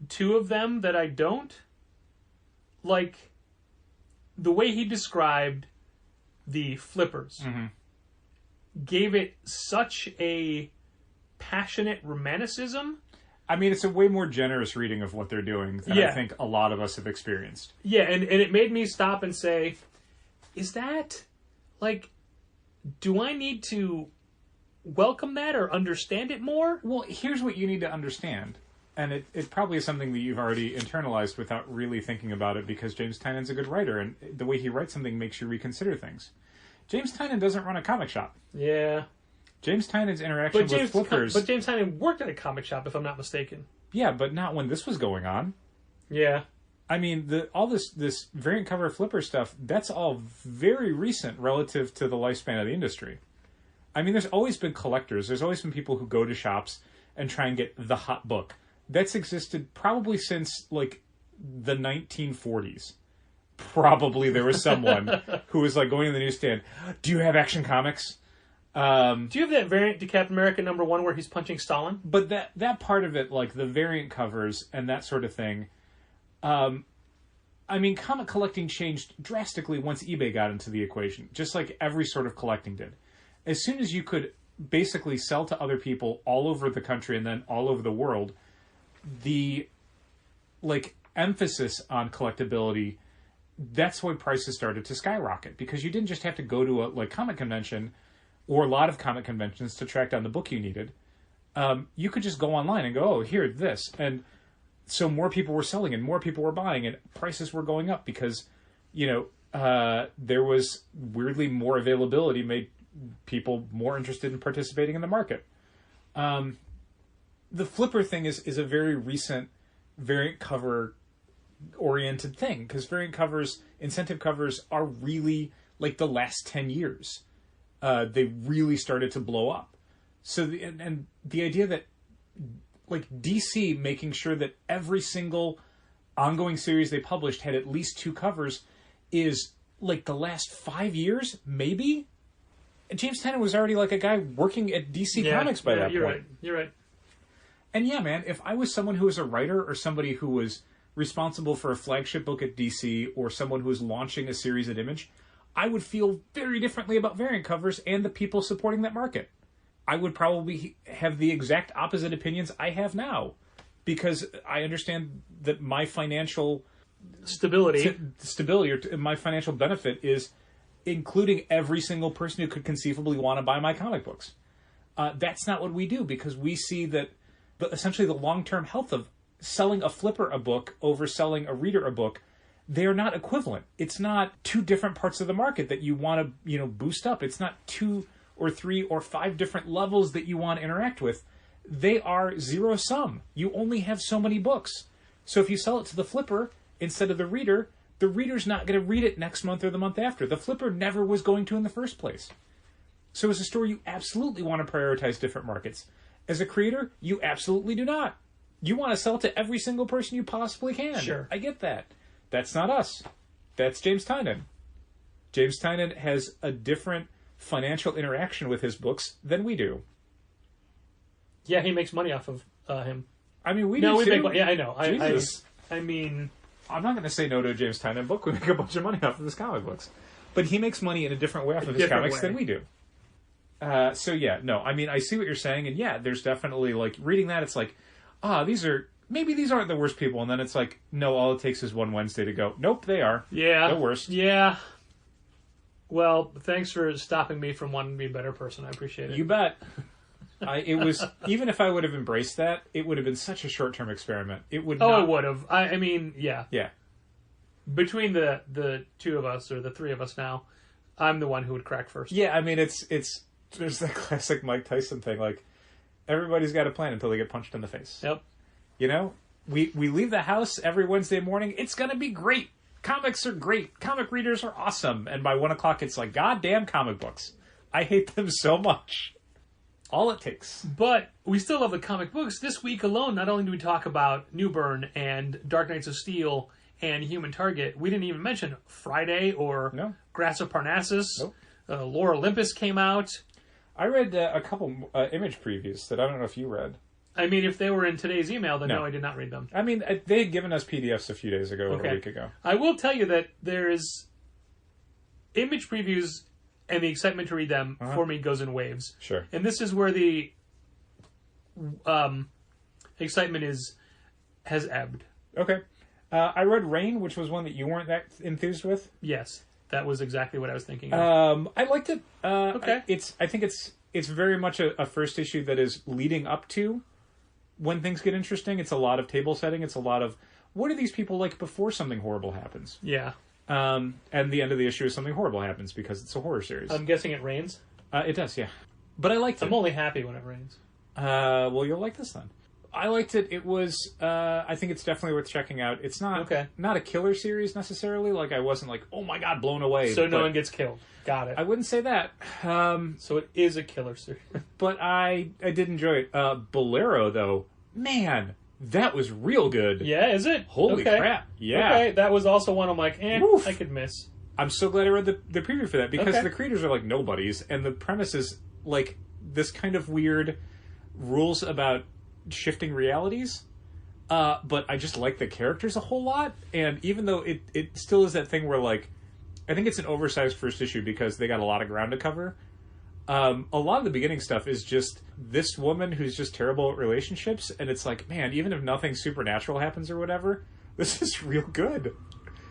2 of them that I don't. Like, the way he described the flippers gave it such a passionate romanticism. I mean, it's a way more generous reading of what they're doing than I think a lot of us have experienced. Yeah, and it made me stop and say, is that, like, do I need to welcome that or understand it more? Well, here's what you need to understand. And it probably is something that you've already internalized without really thinking about it, because James Tynan's a good writer, and the way he writes something makes you reconsider things. James Tynan doesn't run a comic shop. Yeah. James Tynan's interaction with flippers... But James Tynan worked at a comic shop, if I'm not mistaken. Yeah, but not when this was going on. Yeah. I mean, all this variant cover flipper stuff, that's all very recent relative to the lifespan of the industry. I mean, there's always been collectors. There's always been people who go to shops and try and get the hot book. That's existed probably since, like, the 1940s. Probably there was someone who was, like, going to the newsstand, do you have Action Comics? Do you have that variant to Captain America #1 where he's punching Stalin? But that part of it, like the variant covers and that sort of thing, I mean, comic collecting changed drastically once eBay got into the equation, just like every sort of collecting did. As soon as you could basically sell to other people all over the country and then all over the world, the, like, emphasis on collectability, that's why prices started to skyrocket, because you didn't just have to go to a comic convention or a lot of comic conventions to track down the book you needed. You could just go online and go, oh, here, this. And so more people were selling and more people were buying and prices were going up because, there was weirdly more availability, made people more interested in participating in the market. The flipper thing is a very recent variant cover oriented thing, because variant covers, incentive covers, are really like the last 10 years. They really started to blow up. So the idea that, like, DC making sure that every single ongoing series they published had at least 2 covers is like the last 5 years, maybe. And James Tynan was already like a guy working at DC Comics by that point. You're right. And yeah, man, if I was someone who was a writer or somebody who was responsible for a flagship book at DC or someone who was launching a series at Image, I would feel very differently about variant covers and the people supporting that market. I would probably have the exact opposite opinions I have now, because I understand that my financial stability or my financial benefit is including every single person who could conceivably want to buy my comic books. That's not what we do, because we see that essentially the long-term health of selling a flipper a book over selling a reader a book, they're not equivalent. It's not 2 different parts of the market that you want to, boost up. It's not 2 or 3 or 5 different levels that you want to interact with. They are zero sum. You only have so many books. So if you sell it to the flipper instead of the reader's not going to read it next month or the month after. The flipper never was going to in the first place. So as a store, you absolutely want to prioritize different markets. As a creator, you absolutely do not. You want to sell it to every single person you possibly can. Sure. I get that. That's not us. That's James Tynan. James Tynan has a different financial interaction with his books than we do. Yeah, he makes money off of him. I mean, we do too. Yeah, I know. Jesus. I mean, I'm not going to say no to a James Tynan book. We make a bunch of money off of his comic books. But he makes money in a different way off of his comics than we do. So yeah, no, I mean, I see what you're saying, and yeah, there's definitely, like, reading that, it's like, maybe these aren't the worst people, and then it's like, no, all it takes is one Wednesday to go, nope, they are. Yeah. The worst. Yeah. Well, thanks for stopping me from wanting to be a better person. I appreciate it. You bet. It was, even if I would have embraced that, it would have been such a short-term experiment. It would not... it would have. I mean, yeah. Yeah. between the two of us, or the three of us now, I'm the one who would crack first. Yeah, I mean, it's there's that classic Mike Tyson thing, like, everybody's got a plan until they get punched in the face. Yep. You know? We leave the house every Wednesday morning, it's gonna be great. Comics are great. Comic readers are awesome. And by 1 o'clock, it's like, goddamn comic books. I hate them so much. All it takes. But we still love the comic books. This week alone, not only do we talk about Newburn and Dark Knights of Steel and Human Target, we didn't even mention Friday or Grass of Parnassus. Nope. Lore Olympus came out. I read a couple image previews that I don't know if you read. I mean, if they were in today's email, then no, I did not read them. I mean, they had given us PDFs a few days ago, or a week ago. I will tell you that there is image previews, and the excitement to read them for me goes in waves. Sure. And this is where the excitement has ebbed. Okay. I read Rain, which was one that you weren't that enthused with. Yes, that was exactly what I was thinking of. I liked it. Okay. I think it's very much a first issue that is leading up to when things get interesting. It's a lot of table setting. It's a lot of, what are these people like before something horrible happens? Yeah. And the end of the issue is something horrible happens because it's a horror series. I'm guessing it rains. It does, yeah. But I liked it. I'm only happy when it rains. Well, you'll like this then. I liked it. It was, I think it's definitely worth checking out. It's not a killer series necessarily. Like, I wasn't like, oh my god, blown away. So no one gets killed. Got it. I wouldn't say that. So it is a killer series. But I did enjoy it. Bolero, though, man, that was real good. Yeah, is it? Holy crap. Yeah. Okay, that was also one I'm like, I could miss. I'm so glad I read the preview for that, because the creators are like nobodies, and the premise is like this kind of weird rules about shifting realities. But I just like the characters a whole lot, and even though it still is that thing where, like, I think it's an oversized first issue because they got a lot of ground to cover. A lot of the beginning stuff is just this woman who's just terrible at relationships, and it's like, man, even if nothing supernatural happens or whatever, this is real good.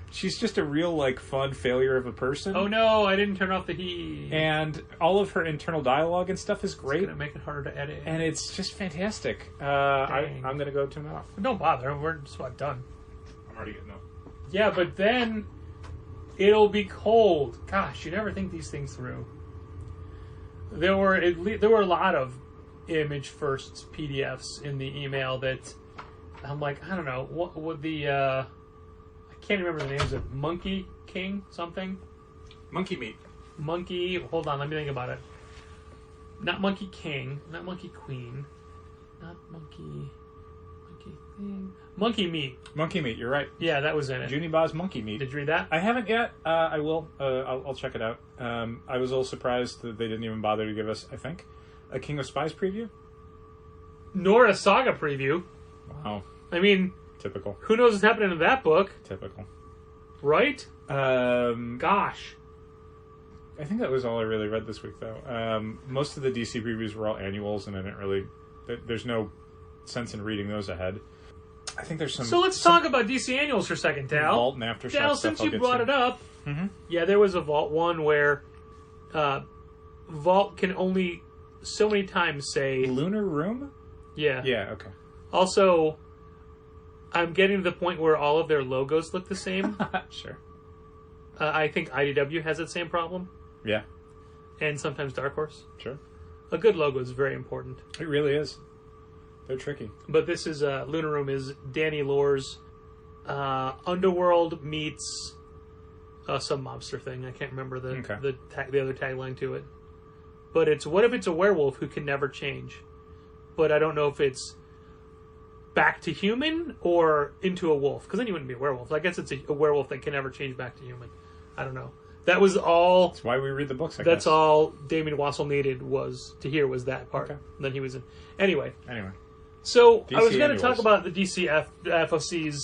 She's just a real, like, fun failure of a person. Oh no, I didn't turn off the heat. And all of her internal dialogue and stuff is great. It's gonna make it harder to edit. And it's just fantastic. I'm gonna go turn it off. Don't bother, we're just about done. I'm already getting up. Yeah, but then it'll be cold. Gosh, you never think these things through. There were a lot of image firsts PDFs in the email that I'm like, I don't know, what would the I can't remember the names of Monkey King something. Monkey Meat. Hold on, let me think about it. Not Monkey King, not Monkey Queen, not Monkey Thing. Monkey Meat. Monkey Meat, you're right. Yeah, that was in it. Juniba's Monkey Meat. Did you read that? I haven't yet. I will. I'll check it out. I was a little surprised that they didn't even bother to give us, I think, a King of Spies preview. Nor a Saga preview. Wow. I mean, typical. Who knows what's happening in that book? Typical. Right? Gosh. I think that was all I really read this week, though. Most of the DC previews were all annuals, and I didn't really... There's no sense in reading those ahead. I think there's some... So let's talk about DC annuals for a second, Tal. Vault and Aftershock Tal, stuff since you brought it up, yeah, there was a Vault one where Vault can only so many times say... Lunar Room? Yeah. Yeah, okay. Also, I'm getting to the point where all of their logos look the same. Sure. I think IDW has that same problem. Yeah. And sometimes Dark Horse. Sure. A good logo is very important. It really is. They're tricky. But this is, Lunar Room is Danny Lore's Underworld meets some mobster thing. I can't remember the other tagline to it. But it's, what if it's a werewolf who can never change? But I don't know if it's back to human or into a wolf. Because then you wouldn't be a werewolf. I guess it's a werewolf that can never change back to human. I don't know. That was all... That's why we read the books, I That's guess. all Damien Wassel needed was to hear was that part. Okay. Then he was in... Anyway. DC So, I was going to annuals. talk about the DC FOCs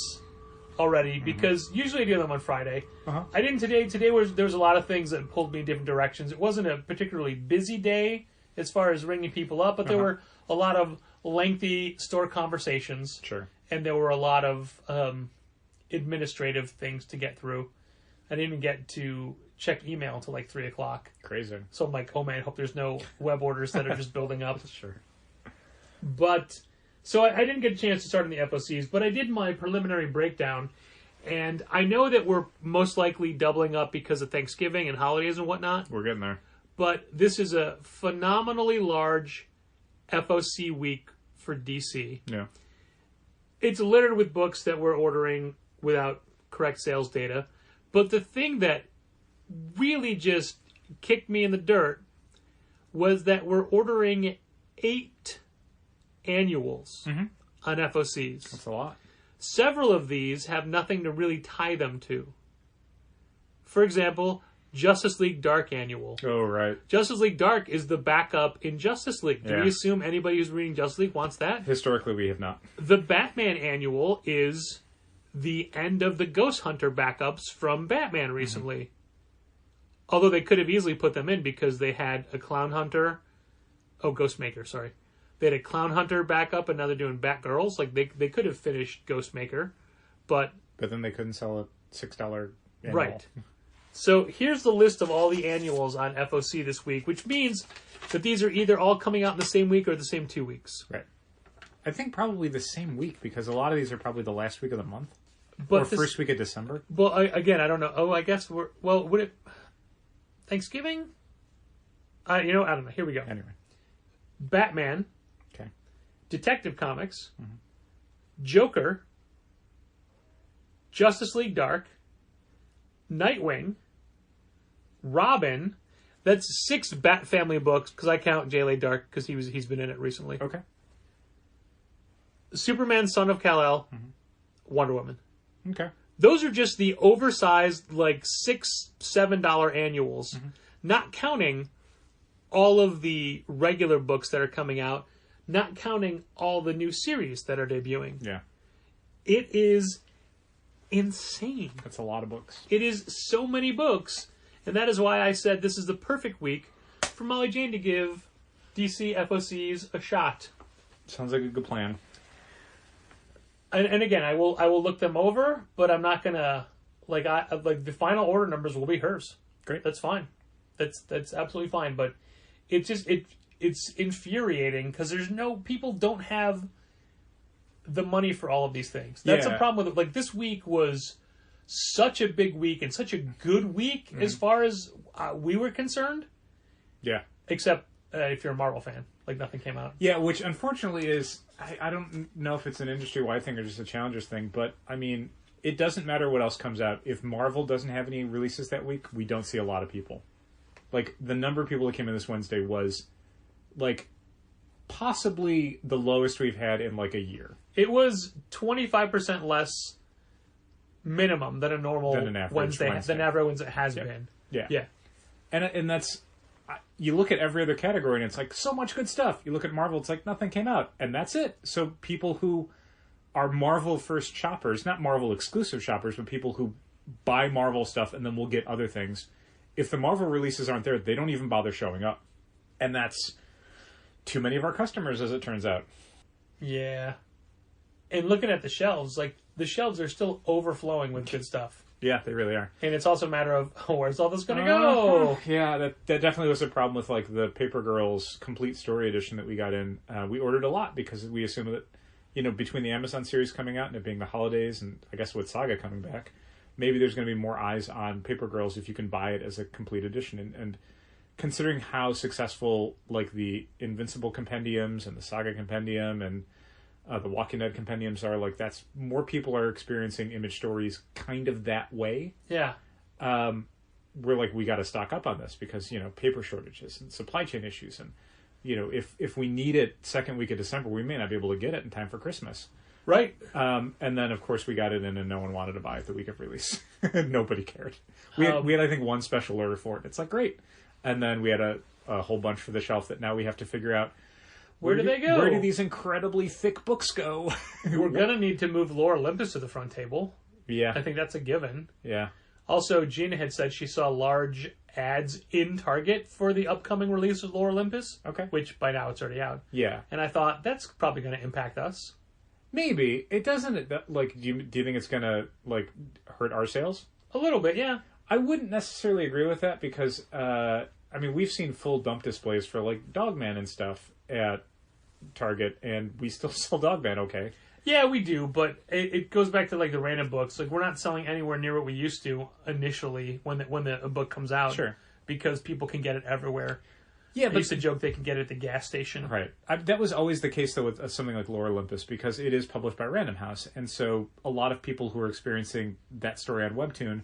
already, because usually I do them on Friday. I didn't today. Today there was a lot of things that pulled me in different directions. It wasn't a particularly busy day as far as ringing people up, but there were a lot of lengthy store conversations. Sure. And there were a lot of administrative things to get through. I didn't even get to check email until like 3 o'clock. Crazy. So I'm like, oh man, I hope there's no web orders that are just building up. Sure. But, so I didn't get a chance to start in the FOCs, but I did my preliminary breakdown, And I know that we're most likely doubling up because of Thanksgiving and holidays and whatnot. We're getting there. But this is a phenomenally large FOC week for DC. Yeah. It's littered with books that we're ordering without correct sales data. But the thing that really just kicked me in the dirt was that we're ordering 8 annuals on FOCs. That's a lot. Several of these have nothing to really tie them to. For example, Justice League Dark Annual. Oh, right. Justice League Dark is the backup in Justice League. Do Yeah. we assume anybody who's reading Justice League wants that? Historically, we have not. The Batman Annual is the end of the Ghost Hunter backups from Batman recently. Although they could have easily put them in because they had a Clown Hunter. Oh, Ghostmaker, sorry. They had a Clown Hunter backup, and now they're doing Batgirls. Like, they could have finished Ghostmaker, but... But then they couldn't sell a $6 annual. Right. So here's the list of all the annuals on FOC this week, which means that these are either all coming out in the same week or the same 2 weeks. Right. I think probably the same week, because a lot of these are probably the last week of the month. But or first week of December. Well, again, I don't know. Oh, I guess we're... Well, would it... Thanksgiving? I don't know. Here we go. Anyway. Batman. Okay. Detective Comics. Joker. Justice League Dark. Nightwing. Robin. That's 6 Bat Family books, because I count JLA Dark, because he's been in it recently. Okay. Superman, Son of Kal-El. Wonder Woman. Okay. Those are just the oversized, like, $6, $7 annuals, not counting all of the regular books that are coming out, not counting all the new series that are debuting. Yeah. It is insane. That's a lot of books. It is so many books, and that is why I said this is the perfect week for Molly Jane to give DC FOCs a shot. Sounds like a good plan. And again, I will look them over, but I'm not gonna like the final order numbers will be hers. Great. That's fine. That's absolutely fine. But it's infuriating because people don't have the money for all of these things. That's a problem with it. Like, this week was such a big week and such a good week as far as we were concerned. Yeah. Except if you're a Marvel fan, like, nothing came out. Yeah, which unfortunately is, I don't know if it's an industry-wide thing or just a Challengers thing, but, I mean, it doesn't matter what else comes out. If Marvel doesn't have any releases that week, we don't see a lot of people. Like, the number of people that came in this Wednesday was, like, possibly the lowest we've had in, like, a year. It was 25% less minimum than a normal Than an average Wednesday. Than average Wednesday has Yep. been. Yeah. Yeah. And that's... You look at every other category and it's like, so much good stuff. You look at Marvel, it's like, nothing came out. And that's it. So people who are Marvel first shoppers, not Marvel exclusive shoppers, but people who buy Marvel stuff and then will get other things, if the Marvel releases aren't there, they don't even bother showing up. And that's too many of our customers, as it turns out. Yeah. And looking at the shelves, like, the shelves are still overflowing with good stuff. Yeah, they really are. And it's also a matter of, where's all this going to go? Yeah, that definitely was a problem with, like, the Paper Girls Complete Story Edition that we got in. We ordered a lot because we assumed that, between the Amazon series coming out and it being the holidays and I guess with Saga coming back, maybe there's going to be more eyes on Paper Girls if you can buy it as a complete edition. And considering how successful, like, the Invincible compendiums and the Saga compendium and the Walking Dead compendiums are, like, that's more people are experiencing Image stories kind of that way. Yeah. We're like, we got to stock up on this because, paper shortages and supply chain issues. And, if we need it second week of December, we may not be able to get it in time for Christmas. Right. And then, of course, we got it in and no one wanted to buy it the week of release. Nobody cared. We had, I think, one special order for it. It's like, great. And then we had a whole bunch for the shelf that now we have to figure out, Where do they go? Where do these incredibly thick books go? We're going to need to move Lore Olympus to the front table. Yeah. I think that's a given. Yeah. Also, Gina had said she saw large ads in Target for the upcoming release of Lore Olympus. Okay. Which, by now, it's already out. Yeah. And I thought, that's probably going to impact us. Maybe. It doesn't, like, do you think it's going to, like, hurt our sales? A little bit, yeah. I wouldn't necessarily agree with that because, we've seen full dump displays for, like, Dogman and stuff at Target, and we still sell Dogman okay. Yeah, we do, but it goes back to like the random books. Like we're not selling anywhere near what we used to initially when a book comes out. Sure. Because people can get it everywhere. Yeah, I but used to joke they can get it at the gas station. right. That was always the case though with something like Lore Olympus because it is published by Random House, and so a lot of people who are experiencing that story on Webtoon,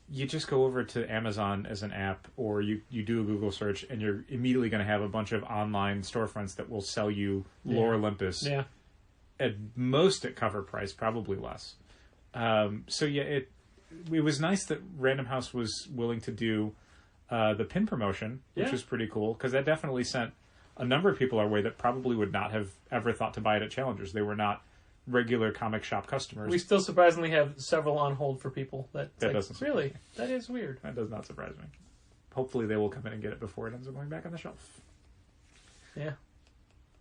you just go over to Amazon as an app, or you do a Google search, and you're immediately going to have a bunch of online storefronts that will sell you Lore Olympus. Yeah. At most at cover price, probably less. So yeah, it was nice that Random House was willing to do the pin promotion, which was pretty cool, because that definitely sent a number of people our way that probably would not have ever thought to buy it at Challengers. They were not regular comic shop customers. We still surprisingly have several on hold for people. That like, doesn't surprise really me. that is weird. That does not surprise me. Hopefully they will come in and get it before it ends up going back on the shelf. Yeah,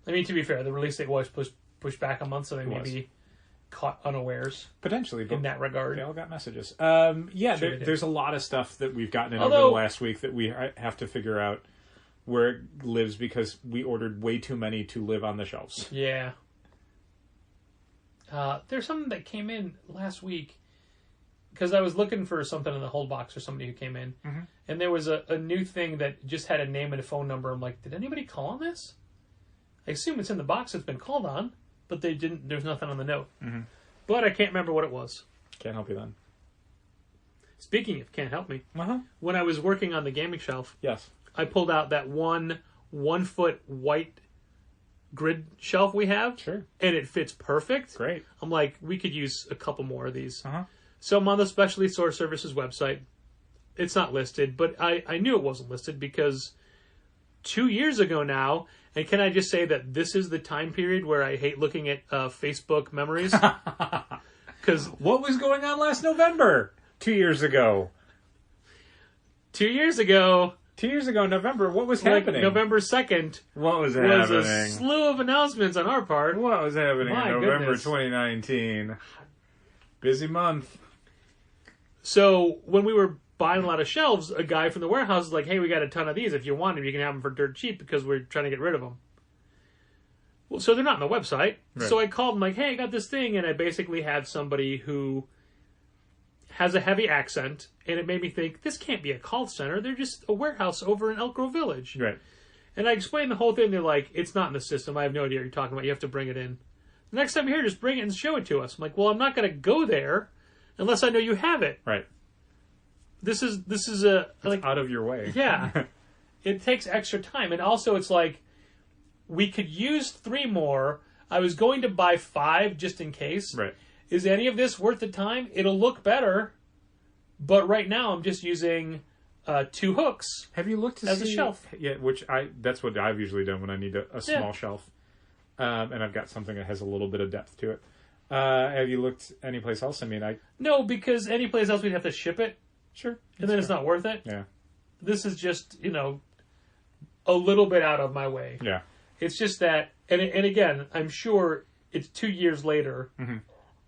I mean to be fair, the release date was pushed back a month, so they may be caught unawares Potentially, but in that regard. they all got messages. Sure There's a lot of stuff that we've gotten in Although- over the last week that we have to figure out where it lives because we ordered way too many to live on the shelves. Yeah. There's something that came in last week because I was looking for something in the hold box or somebody who came in, and there was a new thing that just had a name and a phone number. I'm like, did anybody call on this? I assume it's in the box it's been called on, but they didn't. There's nothing on the note. But I can't remember what it was. Can't help you then. Speaking of can't help me, Uh-huh. when I was working on the gaming shelf, Yes. I pulled out that 1 foot white grid shelf we have, Sure. and it fits perfect. Great. I'm like, we could use a couple more of these. Uh-huh. So I'm on the Specialty Store Services website. It's not listed, but I knew it wasn't listed because 2 years ago now, and can I just say that this is the time period where I hate looking at Facebook memories? Because What was going on last November? 2 years ago. 2 years ago, 2 years ago, November, what was like happening? November 2nd, What was was happening? a slew of announcements on our part. What was happening My in November goodness. 2019? Busy month. So when we were buying a lot of shelves, a guy from the warehouse was like, hey, we got a ton of these. If you want them, you can have them for dirt cheap because we're trying to get rid of them. Well, so they're not on the website. Right. So I called him like, hey, I got this thing. And I basically had somebody who has a heavy accent. And it made me think, this can't be a call center. They're just a warehouse over in Elk Grove Village. Right. And I explained the whole thing. They're like, it's not in the system. I have no idea what you're talking about. You have to bring it in. The next time you're here, just bring it and show it to us. I'm like, well, I'm not going to go there unless I know you have it. Right. This is a like Out of your way. yeah. It takes extra time, and also it's like we could use 3 more. I was going to buy 5 just in case. Right. Is any of this worth the time? It'll look better, but right now I'm just using 2 hooks. Have you looked to As see a shelf. Yeah, that's what I've usually done when I need a small shelf, and I've got something that has a little bit of depth to it. Have you looked anyplace else? I mean, No, because any place else we'd have to ship it, sure, and then it's not worth it. Yeah, This is just a little bit out of my way. yeah, It's just that, and again, I'm sure it's 2 years later. Mm-hmm.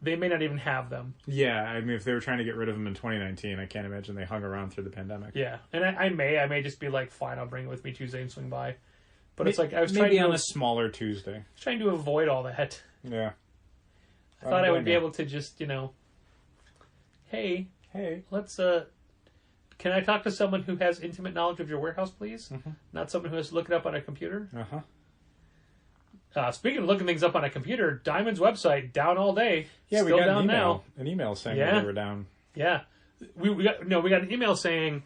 They may not even have them. yeah. I mean, if they were trying to get rid of them in 2019, I can't imagine they hung around through the pandemic. Yeah, and I may just be like, fine, I'll bring it with me Tuesday and swing by. But it's like I was maybe on a smaller Tuesday. trying to avoid all that. Yeah, I thought I would be able to just hey, Hey, let's can I talk to someone who has intimate knowledge of your warehouse, please? Mm-hmm. Not someone who has to look it up on a computer. uh-huh. Speaking of looking things up on a computer, Diamond's website down all day. Yeah, Still we got down an email. now. An email saying Yeah. that they were down Yeah, we got an email saying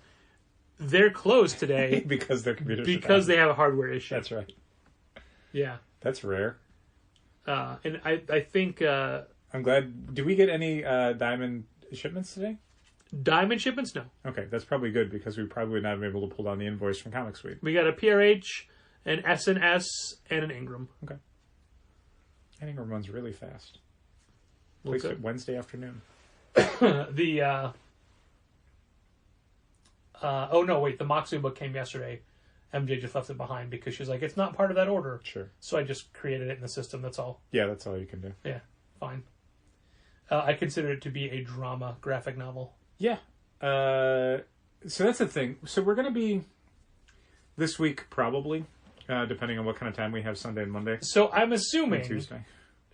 they're closed today because their computers because are they down. have a hardware issue. That's right. Yeah, That's rare. and I think I'm glad. Do we get any Diamond shipments today? Diamond shipments, no. Okay, that's probably good because we probably would not have been able to pull down the invoice from Comic Suite. We got a PRH, an S&S, and an Ingram. Okay. I think it runs really fast. Well, Placed good. it Wednesday afternoon. The the Moxley book came yesterday. MJ just left it behind because she was like, it's not part of that order. Sure. So I just created it in the system, that's all. Yeah, that's all you can do. Yeah, fine. I consider it to be a drama graphic novel. Yeah. So that's the thing. So we're going to be this week probably, depending on what kind of time we have Sunday and Monday. So I'm And assuming Tuesday.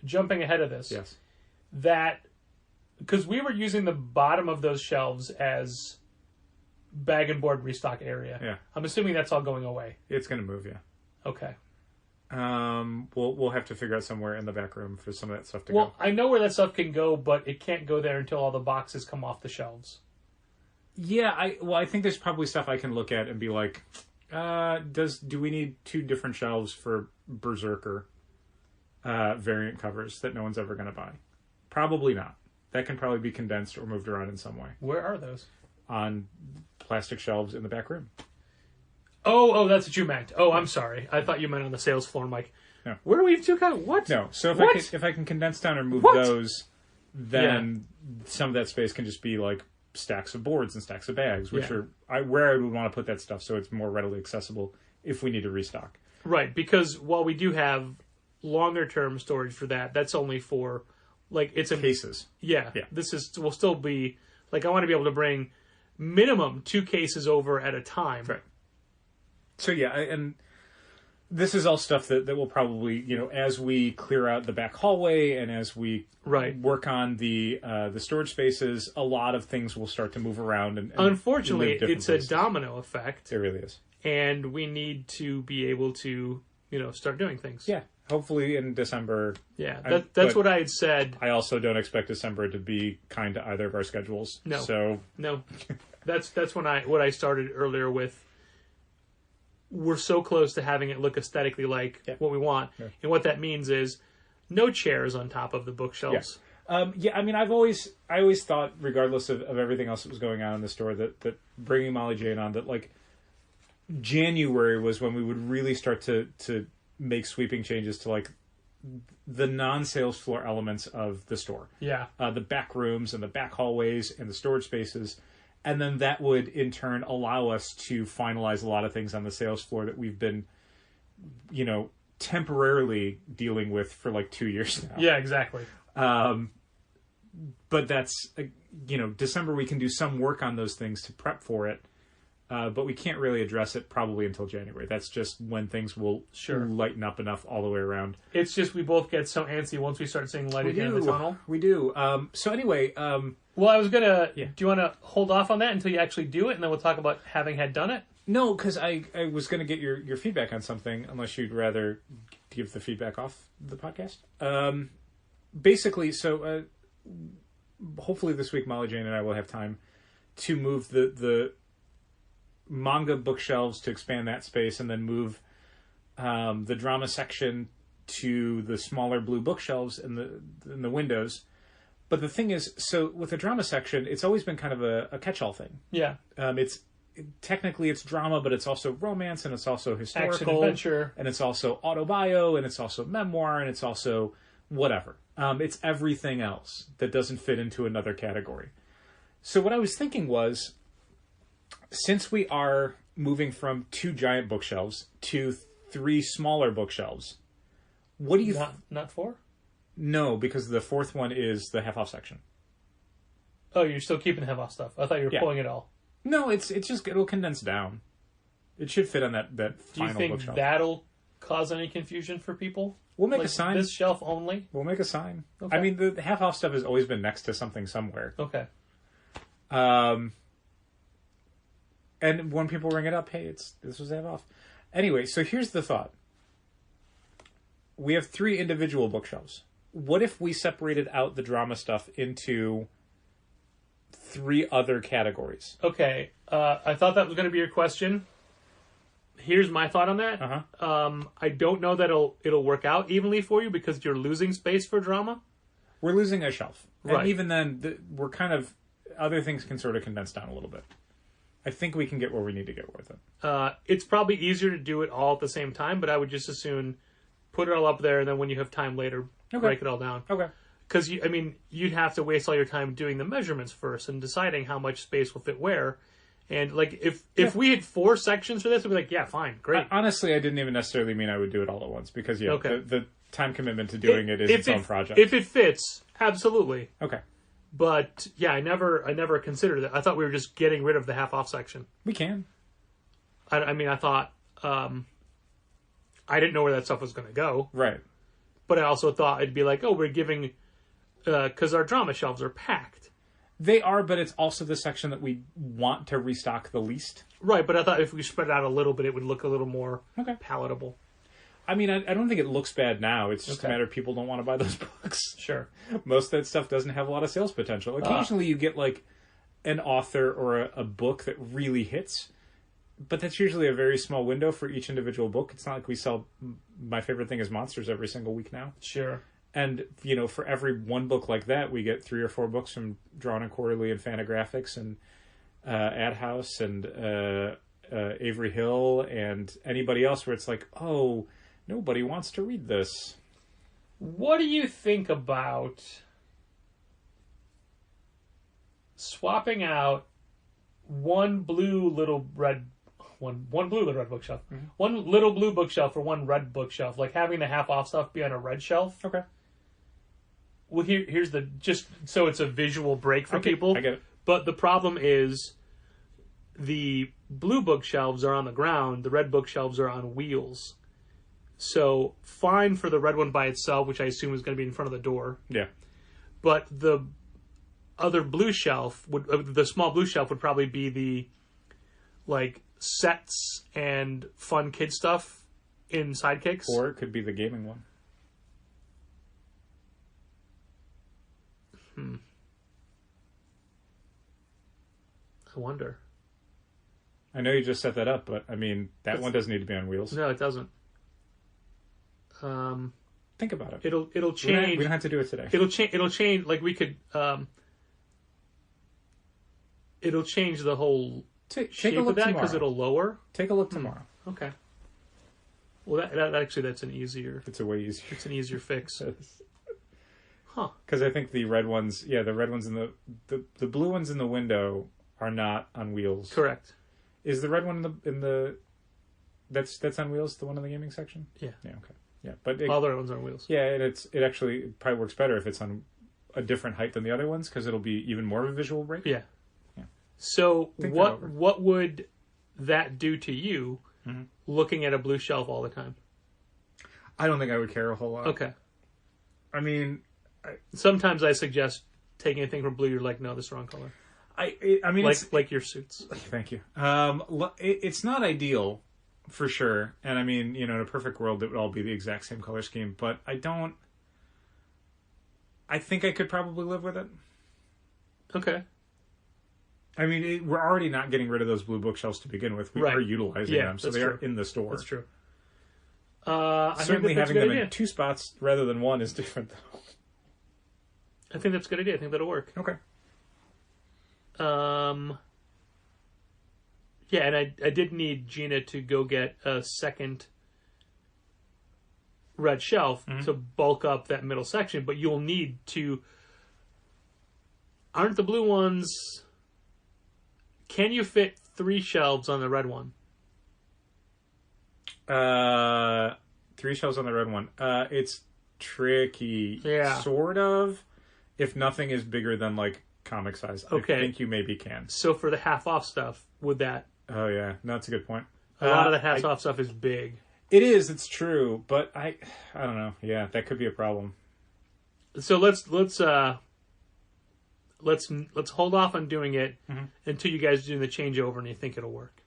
jumping ahead of this, Yes. that because we were using the bottom of those shelves as bag and board restock area. Yeah. I'm assuming that's all going away. It's going to move, yeah. Okay. We'll have to figure out somewhere in the back room for some of that stuff to Well, go. I know where that stuff can go, but it can't go there until all the boxes come off the shelves. Yeah, I think there's probably stuff I can look at and be like, do we need 2 different shelves for Berserker variant covers that no one's ever going to buy? Probably not. That can probably be condensed or moved around in some way. Where are those? On plastic shelves in the back room. Oh, that's what you meant. Oh, I'm sorry. I thought you meant on the sales floor. I'm like, No. where do we have 2 kind? What? No, so What? if I can condense down or move What? those, then some of that space can just be like stacks of boards and stacks of bags, which Yeah. are where I would want to put that stuff so it's more readily accessible if we need to restock. Right, because while we do have longer term storage for that, that's only for like it's a Cases. Yeah. Yeah. This will still be like I want to be able to bring minimum 2 cases over at a time. Right. So yeah, and this is all stuff that will probably, as we clear out the back hallway and as we Right. work on the storage spaces, a lot of things will start to move around. And Unfortunately, live different it's places. a domino effect, It really is. and we need to be able to, start doing things. Yeah. Hopefully in December. Yeah. But That's what I had said. I also don't expect December to be kind to either of our schedules. No. So No, that's what I started earlier with. We're so close to having it look aesthetically like what we want, and what that means is no chairs on top of the bookshelves. I mean, I always thought, regardless of everything else that was going on in the store, that bringing Molly Jane on, that like January was when we would really start to make sweeping changes to like the non-sales floor elements of the store. Yeah. The back rooms and the back hallways and the storage spaces. And then that would, in turn, allow us to finalize a lot of things on the sales floor that we've been, temporarily dealing with for like 2 years now. Yeah, exactly. But that's, December we can do some work on those things to prep for it. But we can't really address it probably until January. That's just when things will lighten up enough all the way around. It's just we both get so antsy once we start seeing light at the end of the tunnel. We do. So anyway... well, I was going to... Do you want to hold off on that until you actually do it, and then we'll talk about having had done it? No, because I was going to get your feedback on something, unless you'd rather give the feedback off the podcast. Basically, so hopefully this week Molly Jane and I will have time to move the manga bookshelves to expand that space, and then move the drama section to the smaller blue bookshelves in the windows. But the thing is, so with the drama section, it's always been kind of a catch-all thing. Yeah. Technically it's drama, but it's also romance, and it's also historical, action adventure, and it's also autobio, and it's also memoir, and it's also whatever. It's everything else that doesn't fit into another category. So what I was thinking was, since we are moving from 2 giant bookshelves to 3 smaller bookshelves, what do you... Not 4? No, because the 4th one is the half-off section. Oh, you're still keeping the half-off stuff. I thought you were pulling it all. No, it'll condense down. It should fit on that Do final you think bookshelf. that'll cause any confusion for people? We'll make like a sign. This shelf only? We'll make a sign. Okay. I mean, the half-off stuff has always been next to something somewhere. Okay. And when people ring it up, hey, this was half-off. Anyway, so here's the thought. We have 3 individual bookshelves. What if we separated out the drama stuff into 3 other categories? Okay. I thought that was going to be your question. Here's my thought on that. Uh-huh. I don't know that it'll work out evenly for you because you're losing space for drama. We're losing a shelf. Right. And even then, we're kind of... Other things can sort of condense down a little bit. I think we can get where we need to get with it. It's probably easier to do it all at the same time, but I would just as soon put it all up there, and then when you have time later, break it all down. Okay. Because, you'd have to waste all your time doing the measurements first and deciding how much space will fit where. And, like, if we had 4 sections for this, we'd be like, yeah, fine, great. Honestly, I didn't even necessarily mean I would do it all at once. Because, Okay. the time commitment to doing it is its own project. If it fits, absolutely. Okay. But, yeah, I never considered that. I thought we were just getting rid of the half-off section. We can. I thought... I didn't know where that stuff was going to go. Right. But I also thought it'd be like, oh, we're giving, because our drama shelves are packed. They are, but it's also the section that we want to restock the least. Right, but I thought if we spread it out a little bit, it would look a little more palatable. I mean, I don't think it looks bad now. It's just a matter of people don't want to buy those books. Sure. Most of that stuff doesn't have a lot of sales potential. Occasionally you get like an author or a book that really hits, but that's usually a very small window for each individual book. It's not like we sell My Favorite Thing is Monsters every single week now. Sure. And, for every one book like that, we get 3 or 4 books from Drawn and Quarterly and Fantagraphics and Ad House and Avery Hill and anybody else where it's like, oh, nobody wants to read this. What do you think about swapping out one blue little red bookshelf, one little blue bookshelf for one red bookshelf, like having the half off stuff be on a red shelf? Okay. Well, here's just so it's a visual break for people. I get it. But the problem is the blue bookshelves are on the ground, the red bookshelves are on wheels. So fine for the red one by itself, which I assume is going to be in front of the door. Yeah. But the other blue shelf the small blue shelf would probably be the like sets and fun kid stuff in Sidekicks. Or it could be the gaming one. I wonder. I know you just set that up, but I mean, that one doesn't need to be on wheels. No, it doesn't. Think about it. It'll change. We don't have to do it today. It'll change. Like we could. It'll change the whole Take shape a of look that tomorrow. because it'll lower. Take a look tomorrow. Okay. Well, that actually that's an easier. It's a way easier. It's an easier fix. Huh? Because I think the red ones, the red ones in the blue ones in the window are not on wheels. Correct. Is the red one in the that's on wheels? The one in the gaming section? Yeah. Yeah. Okay. Yeah, but All the other ones are on wheels. Yeah, and it actually probably works better if it's on a different height than the other ones because it'll be even more of a visual break. Yeah. Yeah. So what would that do to you looking at a blue shelf all the time? I don't think I would care a whole lot. Okay. I mean, sometimes I suggest taking anything from blue. You're like, no, this is the wrong color. I mean, like your suits. Thank you. It's not ideal, for sure. And I mean, in a perfect world, it would all be the exact same color scheme. But I think I could probably live with it. Okay. I mean, we're already not getting rid of those blue bookshelves to begin with. We are utilizing them, so they are in the store. That's true. Certainly having them in 2 spots rather than 1 is different, though. I think that's a good idea. I think that'll work. Okay. Yeah, and I did need Gina to go get a second red shelf to bulk up that middle section, but you'll need to... Aren't the blue ones... Can you fit 3 shelves on the red one? 3 shelves on the red one. It's tricky. Yeah. Sort of. If nothing is bigger than, like, comic size. Okay. I think you maybe can. So for the half-off stuff, would that... Oh, yeah. No, that's a good point. A lot of the half-off stuff is big. It is. It's true. But I don't know. Yeah, that could be a problem. So let's hold off on doing it until you guys do the changeover and you think it'll work.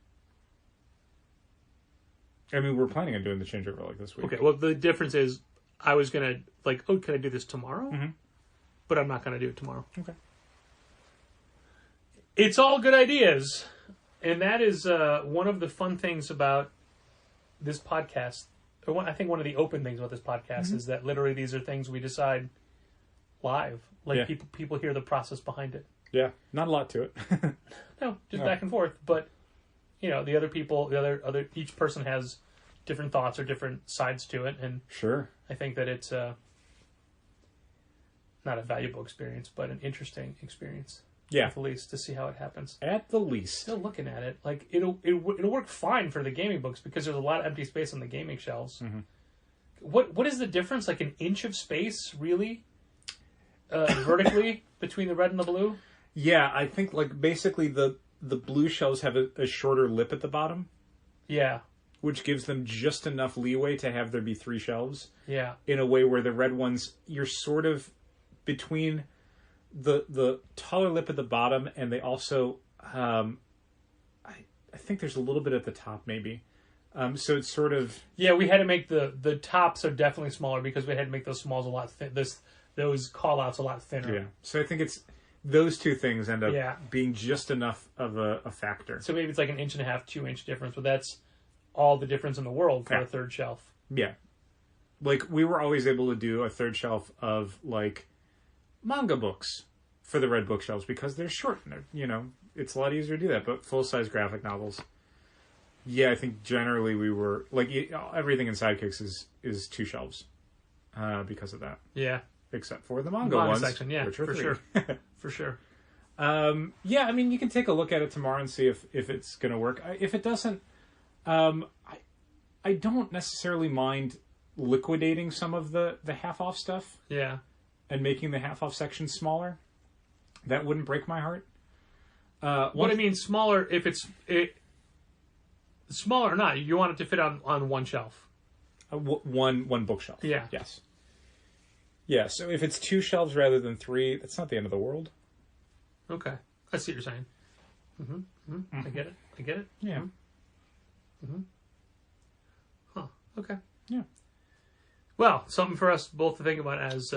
I mean, we're planning on doing the changeover like this week. Okay, well, the difference is I was going to, like, oh, can I do this tomorrow? But I'm not going to do it tomorrow. Okay. It's all good ideas. And that is one of the fun things about this podcast. I think one of the open things about this podcast is that literally these are things we decide live. Like, people hear the process behind it. Yeah, not a lot to it. No, just back and forth. But, the other people, each person has different thoughts or different sides to it. And sure. I think that it's not a valuable experience, but an interesting experience. Yeah. At the least, to see how it happens. At the least. Still looking at it. Like, it'll work fine for the gaming books because there's a lot of empty space on the gaming shelves. What is the difference? Like an inch of space, really? Vertically between the red and the blue? Yeah, I think, like, basically the blue shelves have a shorter lip at the bottom. Yeah. which gives them just enough leeway to have there be 3 shelves. Yeah. In a way where the red ones, you're sort of between the taller lip at the bottom, and they also, I think there's a little bit at the top maybe. So it's sort of... Yeah, we had to make the tops are definitely smaller because we had to make those smalls a lot those call-outs a lot thinner. Yeah. So I think it's those two things end up being just enough of a factor. So maybe it's like an 1.5 inch, 2 inch difference, but that's all the difference in the world for a third shelf. Yeah. Like, we were always able to do a third shelf of, like, manga books for the red bookshelves because they're short. And they're, you know, it's a lot easier to do that. But full-size graphic novels, yeah, I think generally we were... Like, everything in Sidekicks is 2 shelves because of that. Yeah. Except for the manga ones, section, yeah, which are for 3. sure. For sure. Yeah, I mean, you can take a look at it tomorrow and see if it's going to work. If it doesn't, I don't necessarily mind liquidating some of the half-off stuff. Yeah. And making the half-off section smaller. That wouldn't break my heart. What I mean, smaller, if it's smaller or not, you want it to fit on one shelf. One bookshelf. Yeah. Yes. Yeah, so if it's 2 shelves rather than 3, that's not the end of the world. Okay. I see what you're saying. Mm-hmm. I get it. Yeah. Huh. Okay. Yeah. Well, something for us both to think about as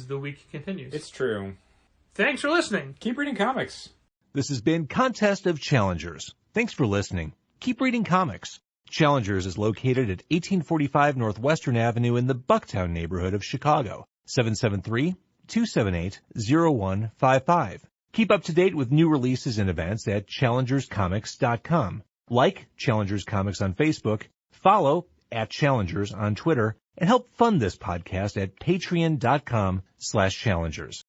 the week continues. It's true. Thanks for listening. Keep reading comics. This has been Contest of Challengers. Thanks for listening. Keep reading comics. Challengers is located at 1845 Northwestern Avenue in the Bucktown neighborhood of Chicago. 773-278-0155. Keep up to date with new releases and events at challengerscomics.com. Like Challengers Comics on Facebook, follow @Challengers on Twitter, and help fund this podcast at patreon.com/challengers.